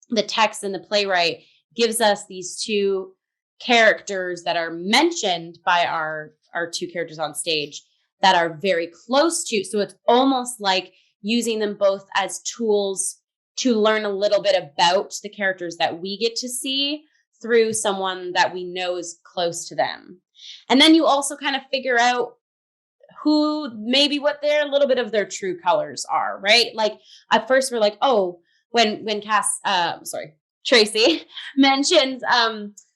the text and the playwright gives us these two characters that are mentioned by our two characters on stage that are very close to. So it's almost like using them both as tools to learn a little bit about the characters that we get to see through someone that we know is close to them. And then you also kind of figure out who maybe what a little bit of their true colors are, right? Like at first we're like, oh, when Tracy mentions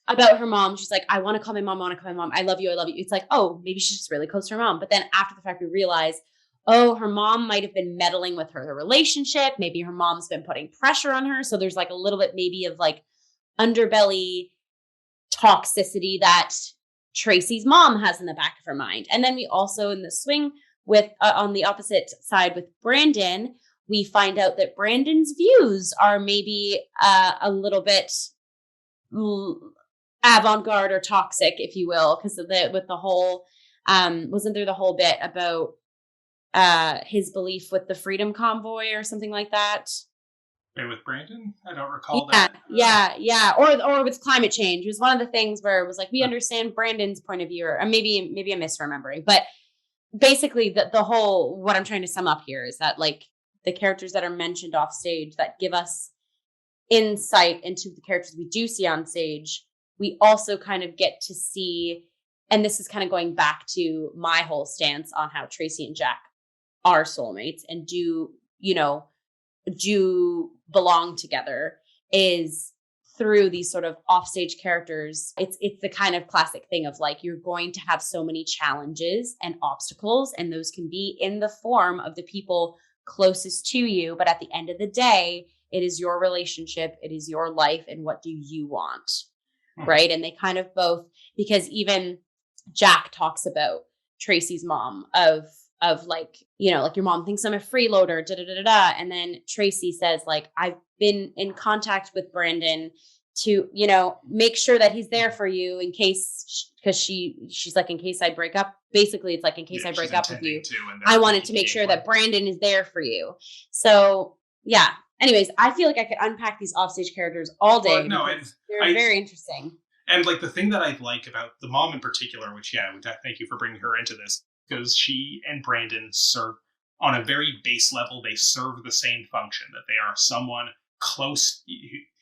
about her mom, she's like, I want to call my mom, I love you. It's like, oh, maybe she's just really close to her mom. But then after the fact, we realize, oh, her mom might have been meddling with her relationship. Maybe her mom's been putting pressure on her. So there's like a little bit maybe of like underbelly toxicity that Tracy's mom has in the back of her mind. And then we also in the swing with on the opposite side with Brandon, we find out that Brandon's views are maybe a little bit avant-garde or toxic, if you will, because with the whole wasn't there the whole bit about his belief with the Freedom Convoy or something like that? Wait, with Brandon? I don't recall that. Yeah. Or with climate change. It was one of the things where it was like, we understand Brandon's point of view, or maybe I'm misremembering. But basically the whole, what I'm trying to sum up here is that like the characters that are mentioned off stage that give us insight into the characters we do see on stage, we also kind of get to see, and this is kind of going back to my whole stance on how Tracy and Jack are soulmates and do belong together, is through these sort of offstage characters. It's the kind of classic thing of like, you're going to have so many challenges and obstacles, and those can be in the form of the people closest to you. But at the end of the day, it is your relationship, it is your life, and what do you want? Right. And they kind of both, because even Jack talks about Tracy's mom of like, like your mom thinks I'm a freeloader, and then Tracy says like, I've been in contact with Brandon to, make sure that he's there for you in case, because she's like, in case I break up, basically it's like, in case I break up with you, I wanted to make sure that Brandon is there for you. So yeah. Anyways, I feel like I could unpack these offstage characters all day. No, they're very interesting. And like the thing that I like about the mom in particular, which thank you for bringing her into this, because she and Brandon serve on a very base level. They serve the same function, that they are someone close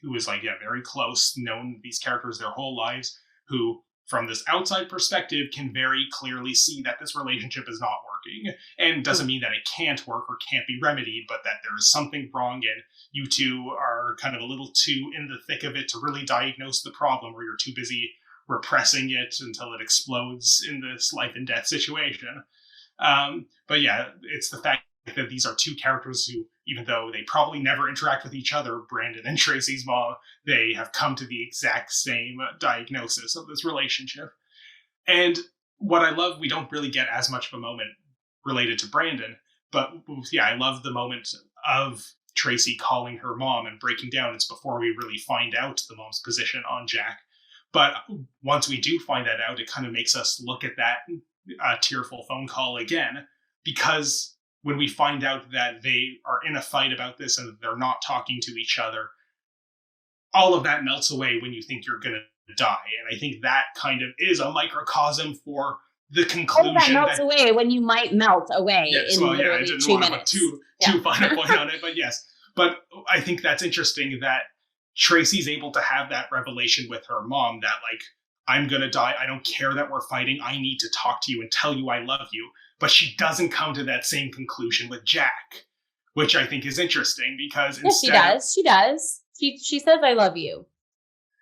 who is like, very close, known these characters their whole lives, who from this outside perspective can very clearly see that this relationship is not working, and doesn't mean that it can't work or can't be remedied, but that there is something wrong and you two are kind of a little too in the thick of it to really diagnose the problem, or you're too busy repressing it until it explodes in this life and death situation. But yeah, it's the fact that these are two characters who, even though they probably never interact with each other, Brandon and Tracy's mom, they have come to the exact same diagnosis of this relationship. And what I love, we don't really get as much of a moment related to Brandon, but I love the moment of Tracy calling her mom and breaking down. It's before we really find out the mom's position on Jack. But once we do find that out, it kind of makes us look at that tearful phone call again, because when we find out that they are in a fight about this and they're not talking to each other, all of that melts away when you think you're going to die. And I think that kind of is a microcosm for the conclusion. That melts away when you might melt away. Yes, I didn't 2 want to put too fine a point on it, but yes. But I think that's interesting that Tracy's able to have that revelation with her mom that like, I'm going to die. I don't care that we're fighting. I need to talk to you and tell you I love you. But she doesn't come to that same conclusion with Jack, which I think is interesting because instead... Yes, she does. She says, I love you.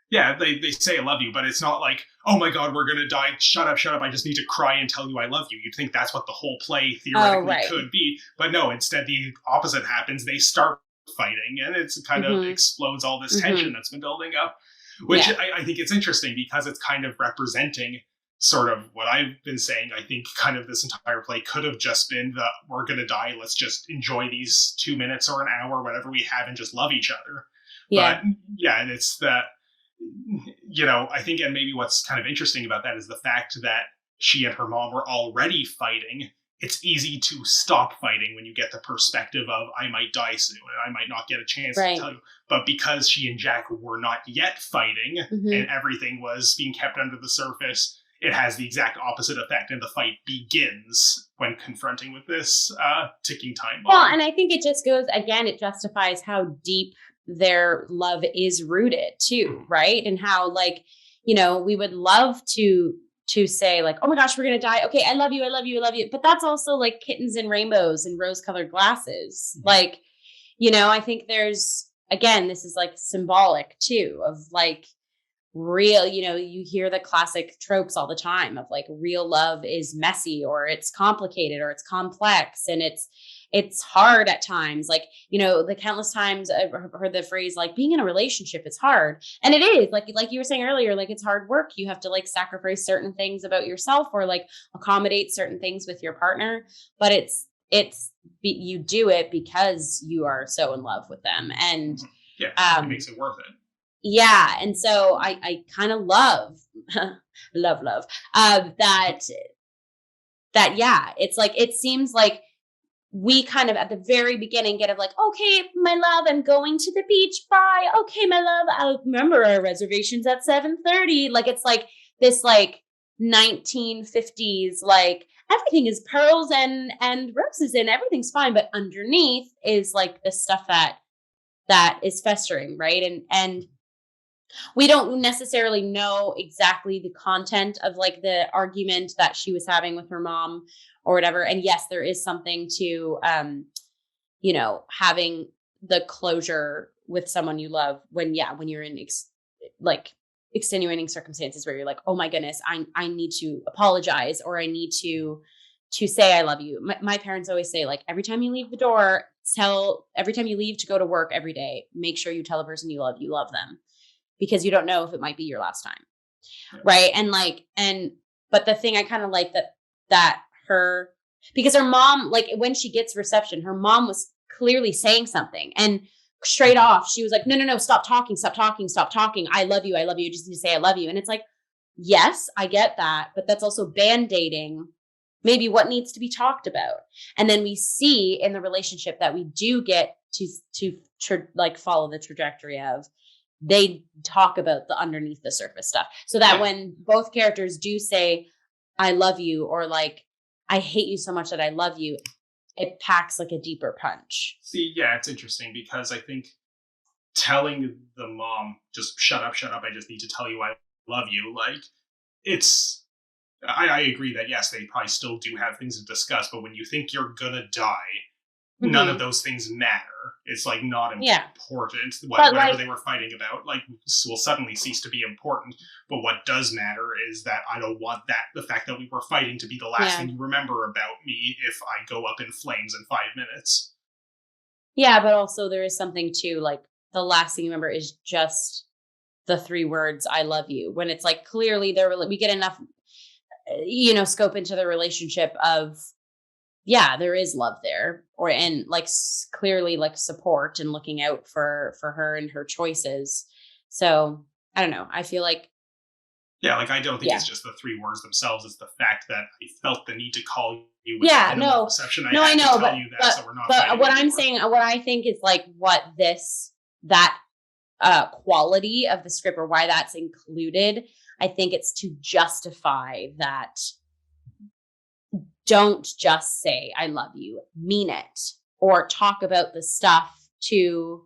Yeah, they say I love you, but it's not like, oh my God, we're going to die. Shut up. I just need to cry and tell you I love you. You'd think that's what the whole play theoretically could be. But no, instead the opposite happens. They start fighting and it's kind of explodes all this tension that's been building up, which I think it's interesting because it's kind of representing sort of what I've been saying. I think kind of this entire play could have just been the, we're going to die. Let's just enjoy these 2 minutes or an hour, whatever we have, and just love each other. Yeah. But yeah, and it's that, I think, and maybe what's kind of interesting about that is the fact that she and her mom were already fighting. It's easy to stop fighting when you get the perspective of, I might die soon and I might not get a chance to tell you. But because she and Jack were not yet fighting and everything was being kept under the surface, it has the exact opposite effect, and the fight begins when confronting with this ticking time bomb. Well, and I think it just goes, again, it justifies how deep their love is rooted too, right? And how, like, we would love to say like, oh my gosh, we're going to die. Okay, I love you. But that's also like kittens and rainbows and rose-colored glasses. Like, I think there's, again, this is like symbolic too of like real, you hear the classic tropes all the time of like real love is messy or it's complicated or it's complex and it's hard at times. Like, the countless times I've heard the phrase like being in a relationship, it's hard. And it is like you were saying earlier, like it's hard work. You have to like sacrifice certain things about yourself or like accommodate certain things with your partner, but it's you do it because you are so in love with them. And yeah, it makes it worth it. Yeah. And so I kind of love, love, that, yeah, it's like, it seems like we kind of at the very beginning get of like, okay, my love, I'm going to the beach. Bye. Okay, my love, I'll remember our reservations at 7:30. Like, it's like this like 1950s, like everything is pearls and roses and everything's fine. But underneath is like the stuff that is festering. Right. And we don't necessarily know exactly the content of like the argument that she was having with her mom or whatever. And yes, there is something to, having the closure with someone you love when you're in like extenuating circumstances where you're like, oh my goodness, I need to apologize, or I need to say I love you. My parents always say, like, every time you leave the door, every time you leave to go to work every day, make sure you tell the person you love them, because you don't know if it might be your last time. Yeah. Right. And but the thing I kind of like that her, because her mom, like when she gets reception, her mom was clearly saying something, and straight off she was like, no, stop talking. I love you. You just need to say I love you. And it's like, yes, I get that, but that's also band-aiding maybe what needs to be talked about. And then we see in the relationship that we do get to like follow the trajectory of, they talk about the underneath the surface stuff, so that when both characters do say I love you, or like I hate you so much that I love you, it packs like a deeper punch. See, yeah, it's interesting because I think telling the mom, just shut up, I just need to tell you I love you, like, it's, I agree that yes, they probably still do have things to discuss, but when you think you're gonna die, none of those things matter. It's like not important. Whatever they were fighting about, like, will suddenly cease to be important. But what does matter is that I don't want the fact that we were fighting to be the last thing you remember about me if I go up in flames in 5 minutes. Yeah, but also there is something too, like the last thing you remember is just the 3 words, I love you. When it's like clearly we get enough, scope into the relationship of, yeah, there is love there, and like clearly like support and looking out for her and her choices. So I don't know. I feel like, yeah, like I don't think it's just the 3 words themselves. It's the fact that I felt the need to call you with the minimal reception. I know, to tell you that, so we're not. But what I'm saying, what I think is like that quality of the script, or why that's included. I think it's to justify that. Don't just say I love you, mean it, or talk about the stuff to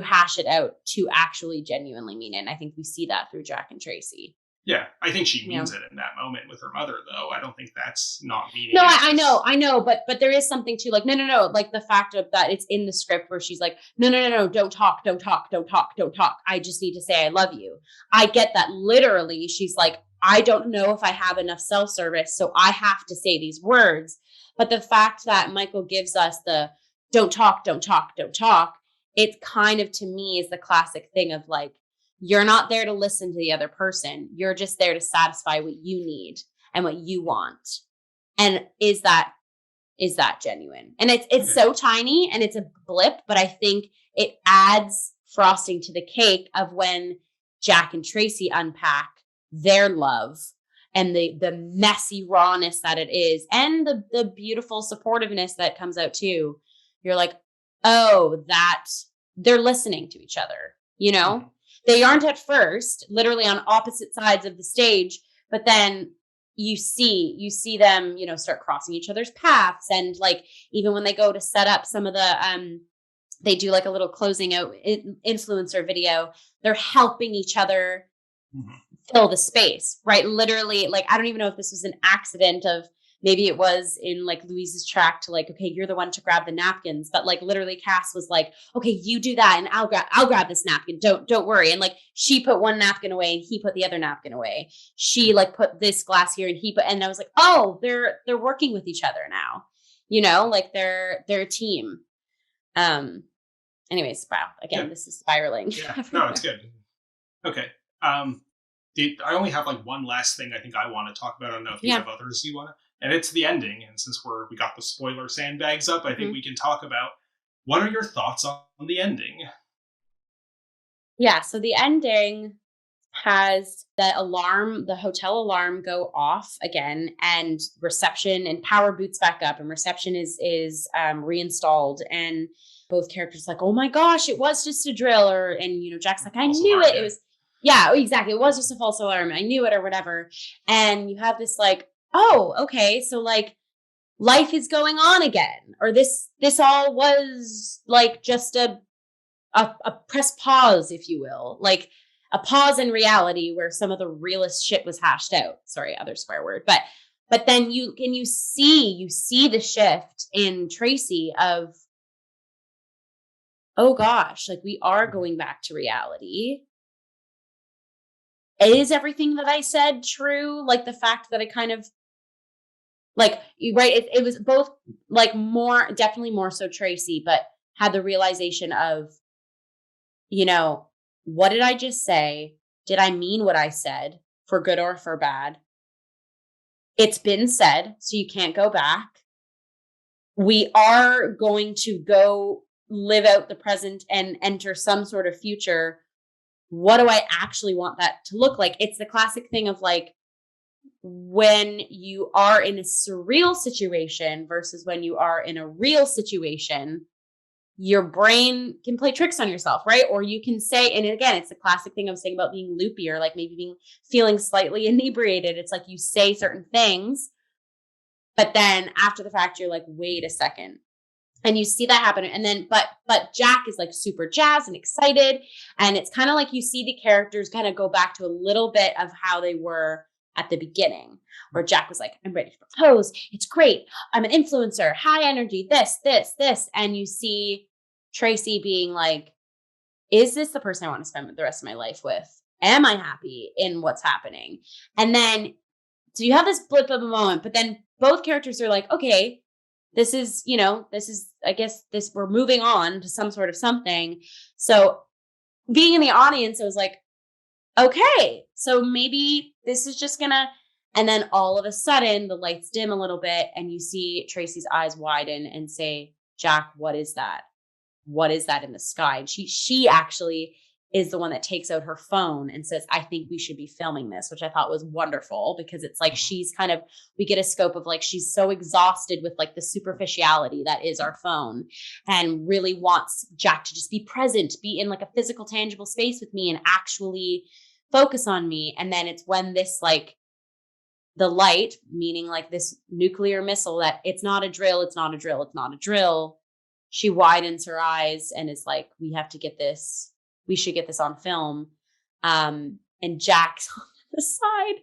hash it out, to actually genuinely mean it. And I think we see that through Jack and Tracy. Yeah, I think she means it in that moment with her mother, though. I don't think that's not meaning. No, I know, but there is something to like, no, like the fact of that it's in the script where she's like, no, don't talk. I just need to say I love you. I get that literally. She's like, I don't know if I have enough self-service, so I have to say these words. But the fact that Michael gives us the don't talk, it kind of, to me, is the classic thing of like, you're not there to listen to the other person. You're just there to satisfy what you need and what you want. And is that genuine? And it's so tiny and it's a blip, but I think it adds frosting to the cake of when Jack and Tracy unpack their love and the messy rawness that it is, and the beautiful supportiveness that comes out too. You're like, oh, that they're listening to each other, Mm-hmm. They aren't at first, literally on opposite sides of the stage, but then you see them, start crossing each other's paths. And like, even when they go to set up some of the, they do like a little closing out influencer video, they're helping each other fill the space, right? Literally, like, I don't even know if this was an accident of, maybe it was in like Louise's track to like, okay, you're the one to grab the napkins. But like literally Cass was like, okay, you do that and I'll grab this napkin. Don't worry. And like, she put one napkin away and he put the other napkin away. She like put this glass here and and I was like, oh, they're working with each other now, like they're a team. Anyways, wow. Again, this is spiraling. Yeah. No, it's good. Okay. I only have like one last thing I think I want to talk about. I don't know if you have others you want to. And it's the ending. And since we got the spoiler sandbags up, I think we can talk about what are your thoughts on the ending? Yeah, so the ending has the hotel alarm go off again, and reception and power boots back up, and reception is reinstalled, and both characters like, oh my gosh, it was just a drill, and Jack's like, I knew it. It was, yeah, exactly. It was just a false alarm. I knew it, or whatever. And you have this like, oh, okay, so like life is going on again, or this all was like just a press pause, if you will, like a pause in reality where some of the realest shit was hashed out. Sorry, other swear word, but then you see the shift in Tracy of, oh gosh, like we are going back to reality. Is everything that I said true? Like the fact that I kind of like, right, it was both like definitely more so Tracy, but had the realization of, what did I just say? Did I mean what I said, for good or for bad? It's been said, so you can't go back. We are going to go live out the present and enter some sort of future. What do I actually want that to look like? It's the classic thing of like, when you are in a surreal situation versus when you are in a real situation, your brain can play tricks on yourself, right? Or you can say, and again, it's the classic thing of saying about being loopy, or like maybe feeling slightly inebriated. It's like you say certain things, but then after the fact, you're like, wait a second. And you see that happen. And then, but Jack is like super jazzed and excited. And it's kind of like you see the characters kind of go back to a little bit of how they were at the beginning, where Jack was like, I'm ready to propose. It's great. I'm an influencer, high energy, this. And you see Tracy being like, is this the person I want to spend the rest of my life with? Am I happy in what's happening? And then, so you have this blip of a moment, but then both characters are like, okay, this is, I guess we're moving on to some sort of something. So being in the audience, I was like, okay, so maybe this is just gonna, and then all of a sudden the lights dim a little bit and you see Tracy's eyes widen and say, Jack, what is that? What is that in the sky? And she actually is the one that takes out her phone and says, I think we should be filming this, which I thought was wonderful, because it's like she's kind of, we get a scope of like, she's so exhausted with like the superficiality that is our phone, and really wants Jack to just be present, be in like a physical, tangible space with me and actually focus on me. And then it's when this like, the light, meaning like this nuclear missile, that it's not a drill, it's not a drill, it's not a drill. She widens her eyes and is like, we have to get this. We should get this on film. And Jack's on the side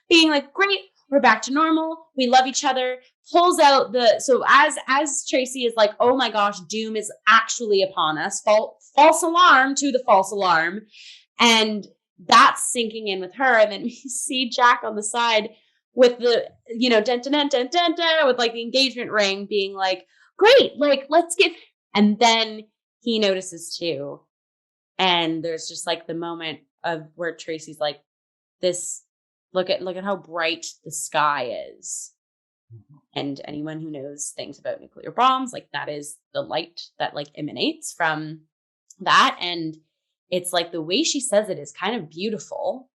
being like, great, we're back to normal. We love each other. Pulls out so as Tracy is like, oh my gosh, doom is actually upon us. False alarm to the false alarm. And that's sinking in with her. And then we see Jack on the side with the, dun, dun, dun, dun, dun, dun, with like the engagement ring being like, great, like, let's get, and then he notices too. And there's just like the moment of where Tracy's like, this, look at how bright the sky is. Mm-hmm. And anyone who knows things about nuclear bombs, like that is the light that like emanates from that. And it's like the way she says it is kind of beautiful.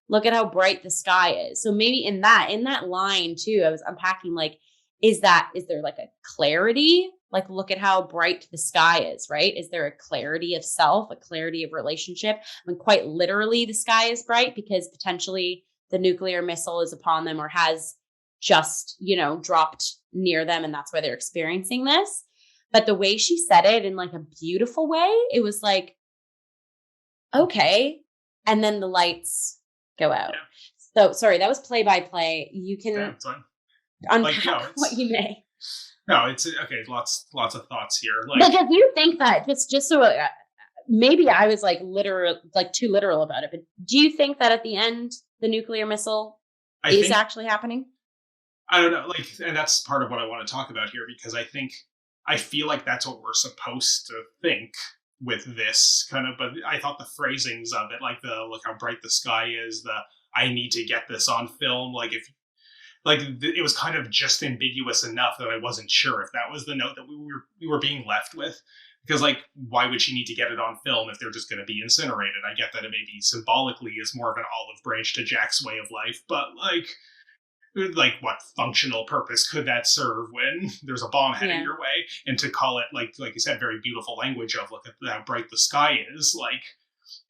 Look at how bright the sky is. So maybe in that line too, I was unpacking like, is there like a clarity? Like, look at how bright the sky is, right? Is there a clarity of self, a clarity of relationship? I mean, quite literally, the sky is bright because potentially the nuclear missile is upon them or has just, dropped near them. And that's why they're experiencing this. But the way she said it in like a beautiful way, it was like, okay. And then the lights go out. Yeah. So sorry, that was play by play. You can unpack what you may. No, it's okay. Lots of thoughts here. Like, because you think that just so maybe I was like too literal about it, but do you think that at the end the nuclear missile is actually happening? I don't know. Like, and that's part of what I want to talk about here, because I feel like that's what we're supposed to think with this kind of. But I thought the phrasings of it, like the look how bright the sky is, the I need to get this on film, like if. like it was kind of just ambiguous enough that I wasn't sure if that was the note that we were being left with. Because, like, why would she need to get it on film if they're just going to be incinerated? I get that it maybe symbolically is more of an olive branch to Jack's way of life, but like what functional purpose could that serve when there's a bomb heading your way? And to call it, like you said, very beautiful language of look at how bright the sky is, like,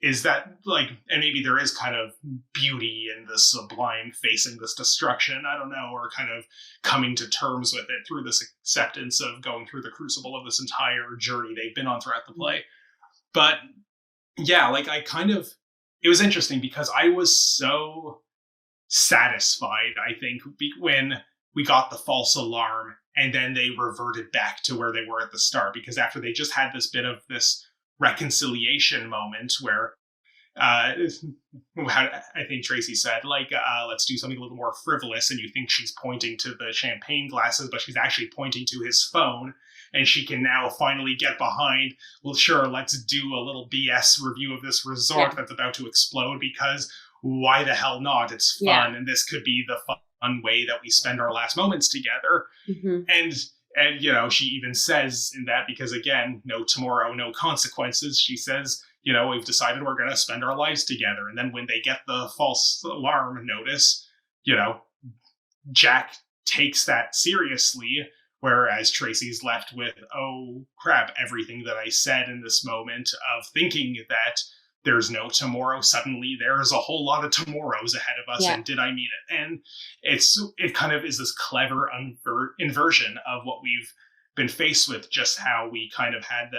is that like, and maybe there is kind of beauty in the sublime facing this destruction, I don't know, or kind of coming to terms with it through this acceptance of going through the crucible of this entire journey they've been on throughout the play. But yeah, like it was interesting because I was so satisfied, I think, when we got the false alarm and then they reverted back to where they were at the start, because after they just had this bit of this reconciliation moment where I think Tracy said, like, let's do something a little more frivolous, and you think she's pointing to the champagne glasses, but she's actually pointing to his phone, and she can now finally get behind, well, sure, let's do a little BS review of this resort that's about to explode, because why the hell not? It's fun, and this could be the fun way that we spend our last moments together. And, you know, she even says in that, because again, no tomorrow, no consequences, she says, you know, we've decided we're going to spend our lives together. And then when they get the false alarm notice, you know, Jack takes that seriously, whereas Tracy's left with, oh crap, everything that I said in this moment of thinking that there's no tomorrow, suddenly there's a whole lot of tomorrows ahead of us, and did I mean it? And it kind of is this clever inversion of what we've been faced with, just how we kind of had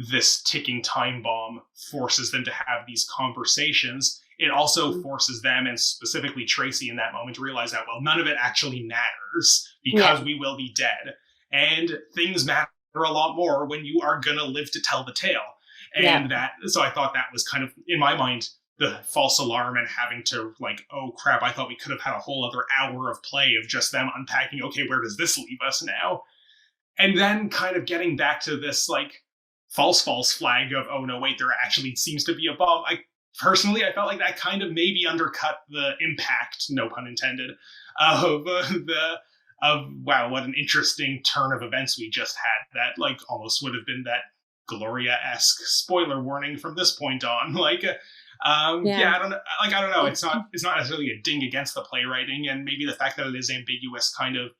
this ticking time bomb forces them to have these conversations. It also forces them, and specifically Tracy in that moment, to realize that, well, none of it actually matters because we will be dead. And things matter a lot more when you are going to live to tell the tale. And so I thought that was kind of, in my mind, the false alarm and having to, like, oh crap, I thought we could have had a whole other hour of play of just them unpacking, okay, where does this leave us now? And then kind of getting back to this, like, false flag of, oh no, wait, there actually seems to be a bomb. I felt like that kind of maybe undercut the impact, no pun intended, of wow, what an interesting turn of events we just had. That, like, almost would have been that Gloria-esque spoiler warning from this point on. Like, I don't know. It's not necessarily a ding against the playwriting, and maybe the fact that it is ambiguous kind of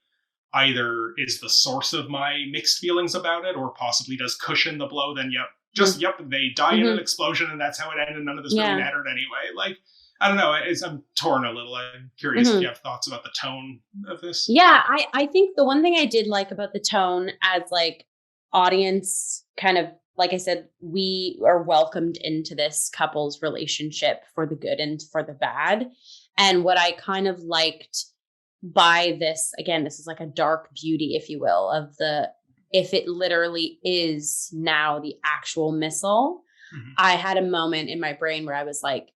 either is the source of my mixed feelings about it, or possibly does cushion the blow. Then they die in an explosion, and that's how it ended, and none of this really mattered anyway. Like, I don't know. I'm torn a little. I'm curious if you have thoughts about the tone of this. Yeah, I think the one thing I did like about the tone as, like, audience kind of, like I said, we are welcomed into this couple's relationship for the good and for the bad. And what I kind of liked by this, again, this is like a dark beauty, if you will, of if it literally is now the actual missile. I had a moment in my brain where I was like,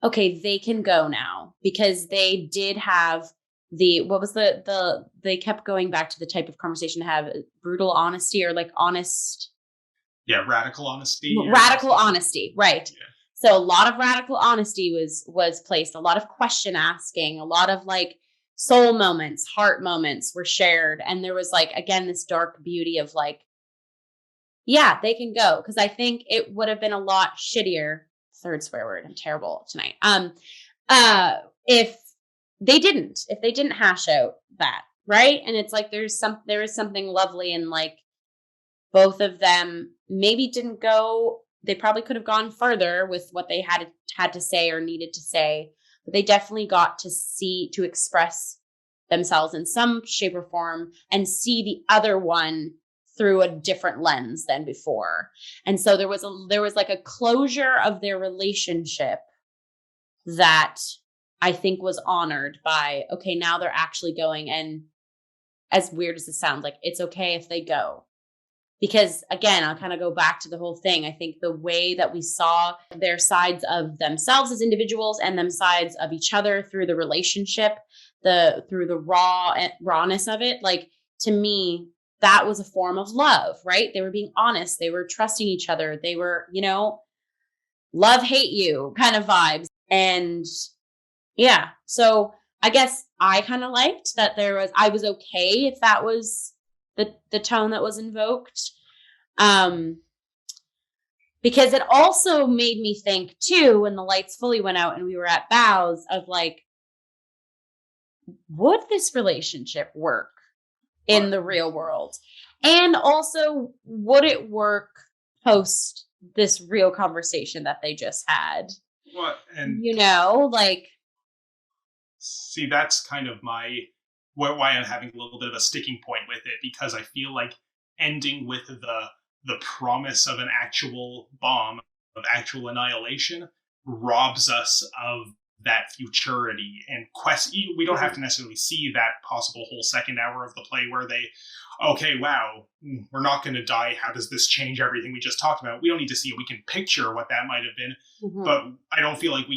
okay, they can go now, because they did have they kept going back to the type of conversation to have, brutal honesty, or like honest. Yeah, radical honesty. Radical honesty, right. Yeah. So a lot of radical honesty was placed, a lot of question asking, a lot of, like, soul moments, heart moments were shared. And there was, like, again, this dark beauty of, like, yeah, they can go. Because I think it would have been a lot shittier, third swear word, I'm terrible tonight, if they didn't hash out that, right? And it's like there is something lovely in, like, both of them maybe didn't go, they probably could have gone further with what they had to say or needed to say, but they definitely got to express themselves in some shape or form and see the other one through a different lens than before. And so there was like a closure of their relationship that I think was honored by, okay, now they're actually going. And as weird as it sounds, like, it's okay if they go. Because, again, I'll kind of go back to the whole thing. I think the way that we saw their sides of themselves as individuals and them sides of each other through the relationship, through the rawness of it, like, to me, that was a form of love, right? They were being honest. They were trusting each other. They were, love, hate you kind of vibes. And yeah, so I guess I kind of liked that I was okay if that was the tone that was invoked. Because it also made me think too, when the lights fully went out and we were at bows, of like, would this relationship work in the real world? And also, would it work post this real conversation that they just had? What? And like, see, that's kind of why I'm having a little bit of a sticking point with it, because I feel like ending with the promise of an actual bomb, of actual annihilation, robs us of that futurity and we don't have to necessarily see that possible whole second hour of the play where they, okay, wow, we're not going to die, how does this change everything we just talked about? We don't need to see it. We can picture what that might have been, but I don't feel like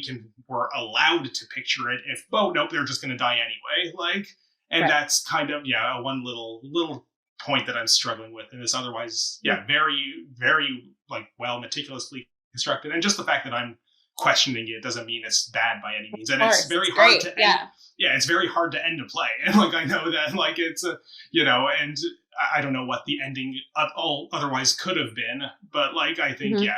we're allowed to picture it if, oh nope, they're just going to die anyway. Like, and that's kind of one little point that I'm struggling with, and is otherwise very, very like meticulously constructed. And just the fact that I'm questioning it doesn't mean it's bad by any means, and it's very hard to end. It's very hard to end a play, and like I know that like it's a and I don't know what the ending otherwise could have been, but like I think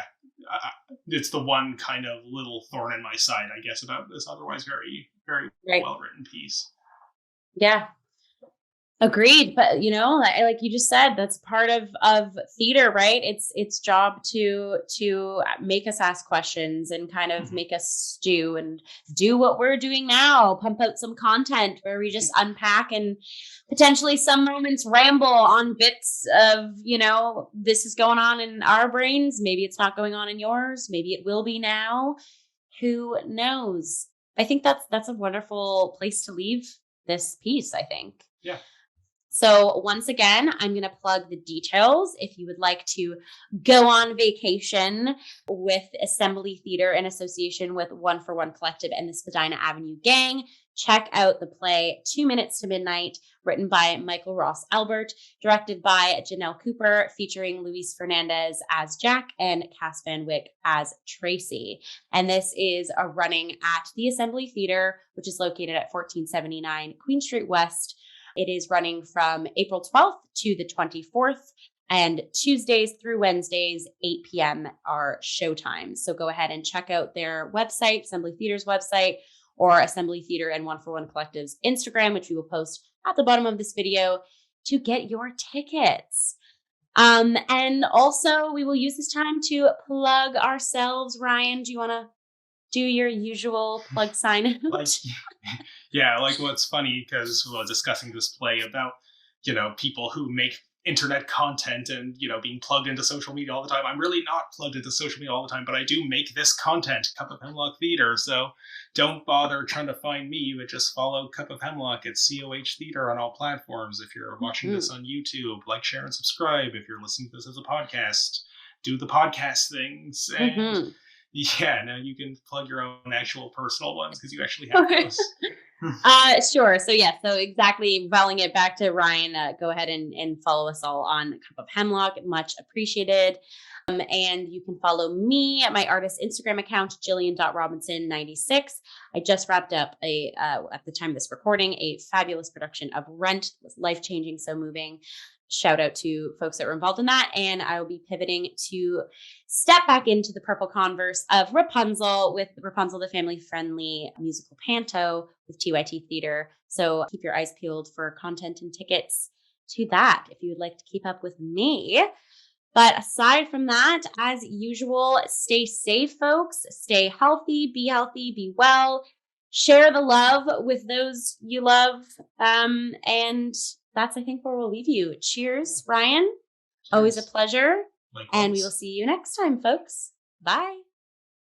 it's the one kind of little thorn in my side, I guess, about this otherwise very, very well written piece. Agreed. But like you just said, that's part of theater, right? It's job to make us ask questions and kind of make us stew and do what we're doing now, pump out some content where we just unpack and potentially some moments ramble on bits of, this is going on in our brains. Maybe it's not going on in yours. Maybe it will be now. Who knows? I think that's a wonderful place to leave this piece, I think. Yeah. So once again, I'm going to plug the details. If you would like to go on vacation with Assembly Theatre in association with One for One Collective and the Spadina Avenue Gang, check out the play 2 Minutes to Midnight, written by Michael Ross Albert, directed by Janelle Cooper, featuring Luis Fernandez as Jack and Cass Van Wyck as Tracy. And this is running at the Assembly Theatre, which is located at 1479 Queen Street West. It is running from April 12th to the 24th, and Tuesdays through Wednesdays, 8 p.m. are showtimes. So go ahead and check out their website, Assembly Theatre's website, or Assembly Theatre and One for One Collective's Instagram, which we will post at the bottom of this video, to get your tickets. And also, we will use this time to plug ourselves. Ryan, do you want to do your usual plug sign out? Like what's funny, because we're discussing this play about, people who make internet content and, being plugged into social media all the time. I'm really not plugged into social media all the time, but I do make this content, Cup of Hemlock Theatre. So don't bother trying to find me, but just follow Cup of Hemlock at COH Theatre on all platforms. If you're watching this on YouTube, like, share, and subscribe. If you're listening to this as a podcast, do the podcast things. And now you can plug your own actual personal ones, because you actually have those. Sure. So exactly, rolling it back to Ryan, go ahead and follow us all on Cup of Hemlock. Much appreciated. And you can follow me at my artist Instagram account, Jillian.Robinson96. I just wrapped up at the time of this recording, a fabulous production of Rent. It was life-changing, so moving. Shout out to folks that were involved in that. And I will be pivoting to step back into the Purple Converse of Rapunzel with Rapunzel, the family-friendly musical panto with TYT Theater. So keep your eyes peeled for content and tickets to that if you would like to keep up with me. But aside from that, as usual, stay safe, folks. Stay healthy, be well. Share the love with those you love. And that's, I think, where we'll leave you. Cheers, Ryan. Cheers. Always a pleasure. Likewise. And we will see you next time, folks. Bye.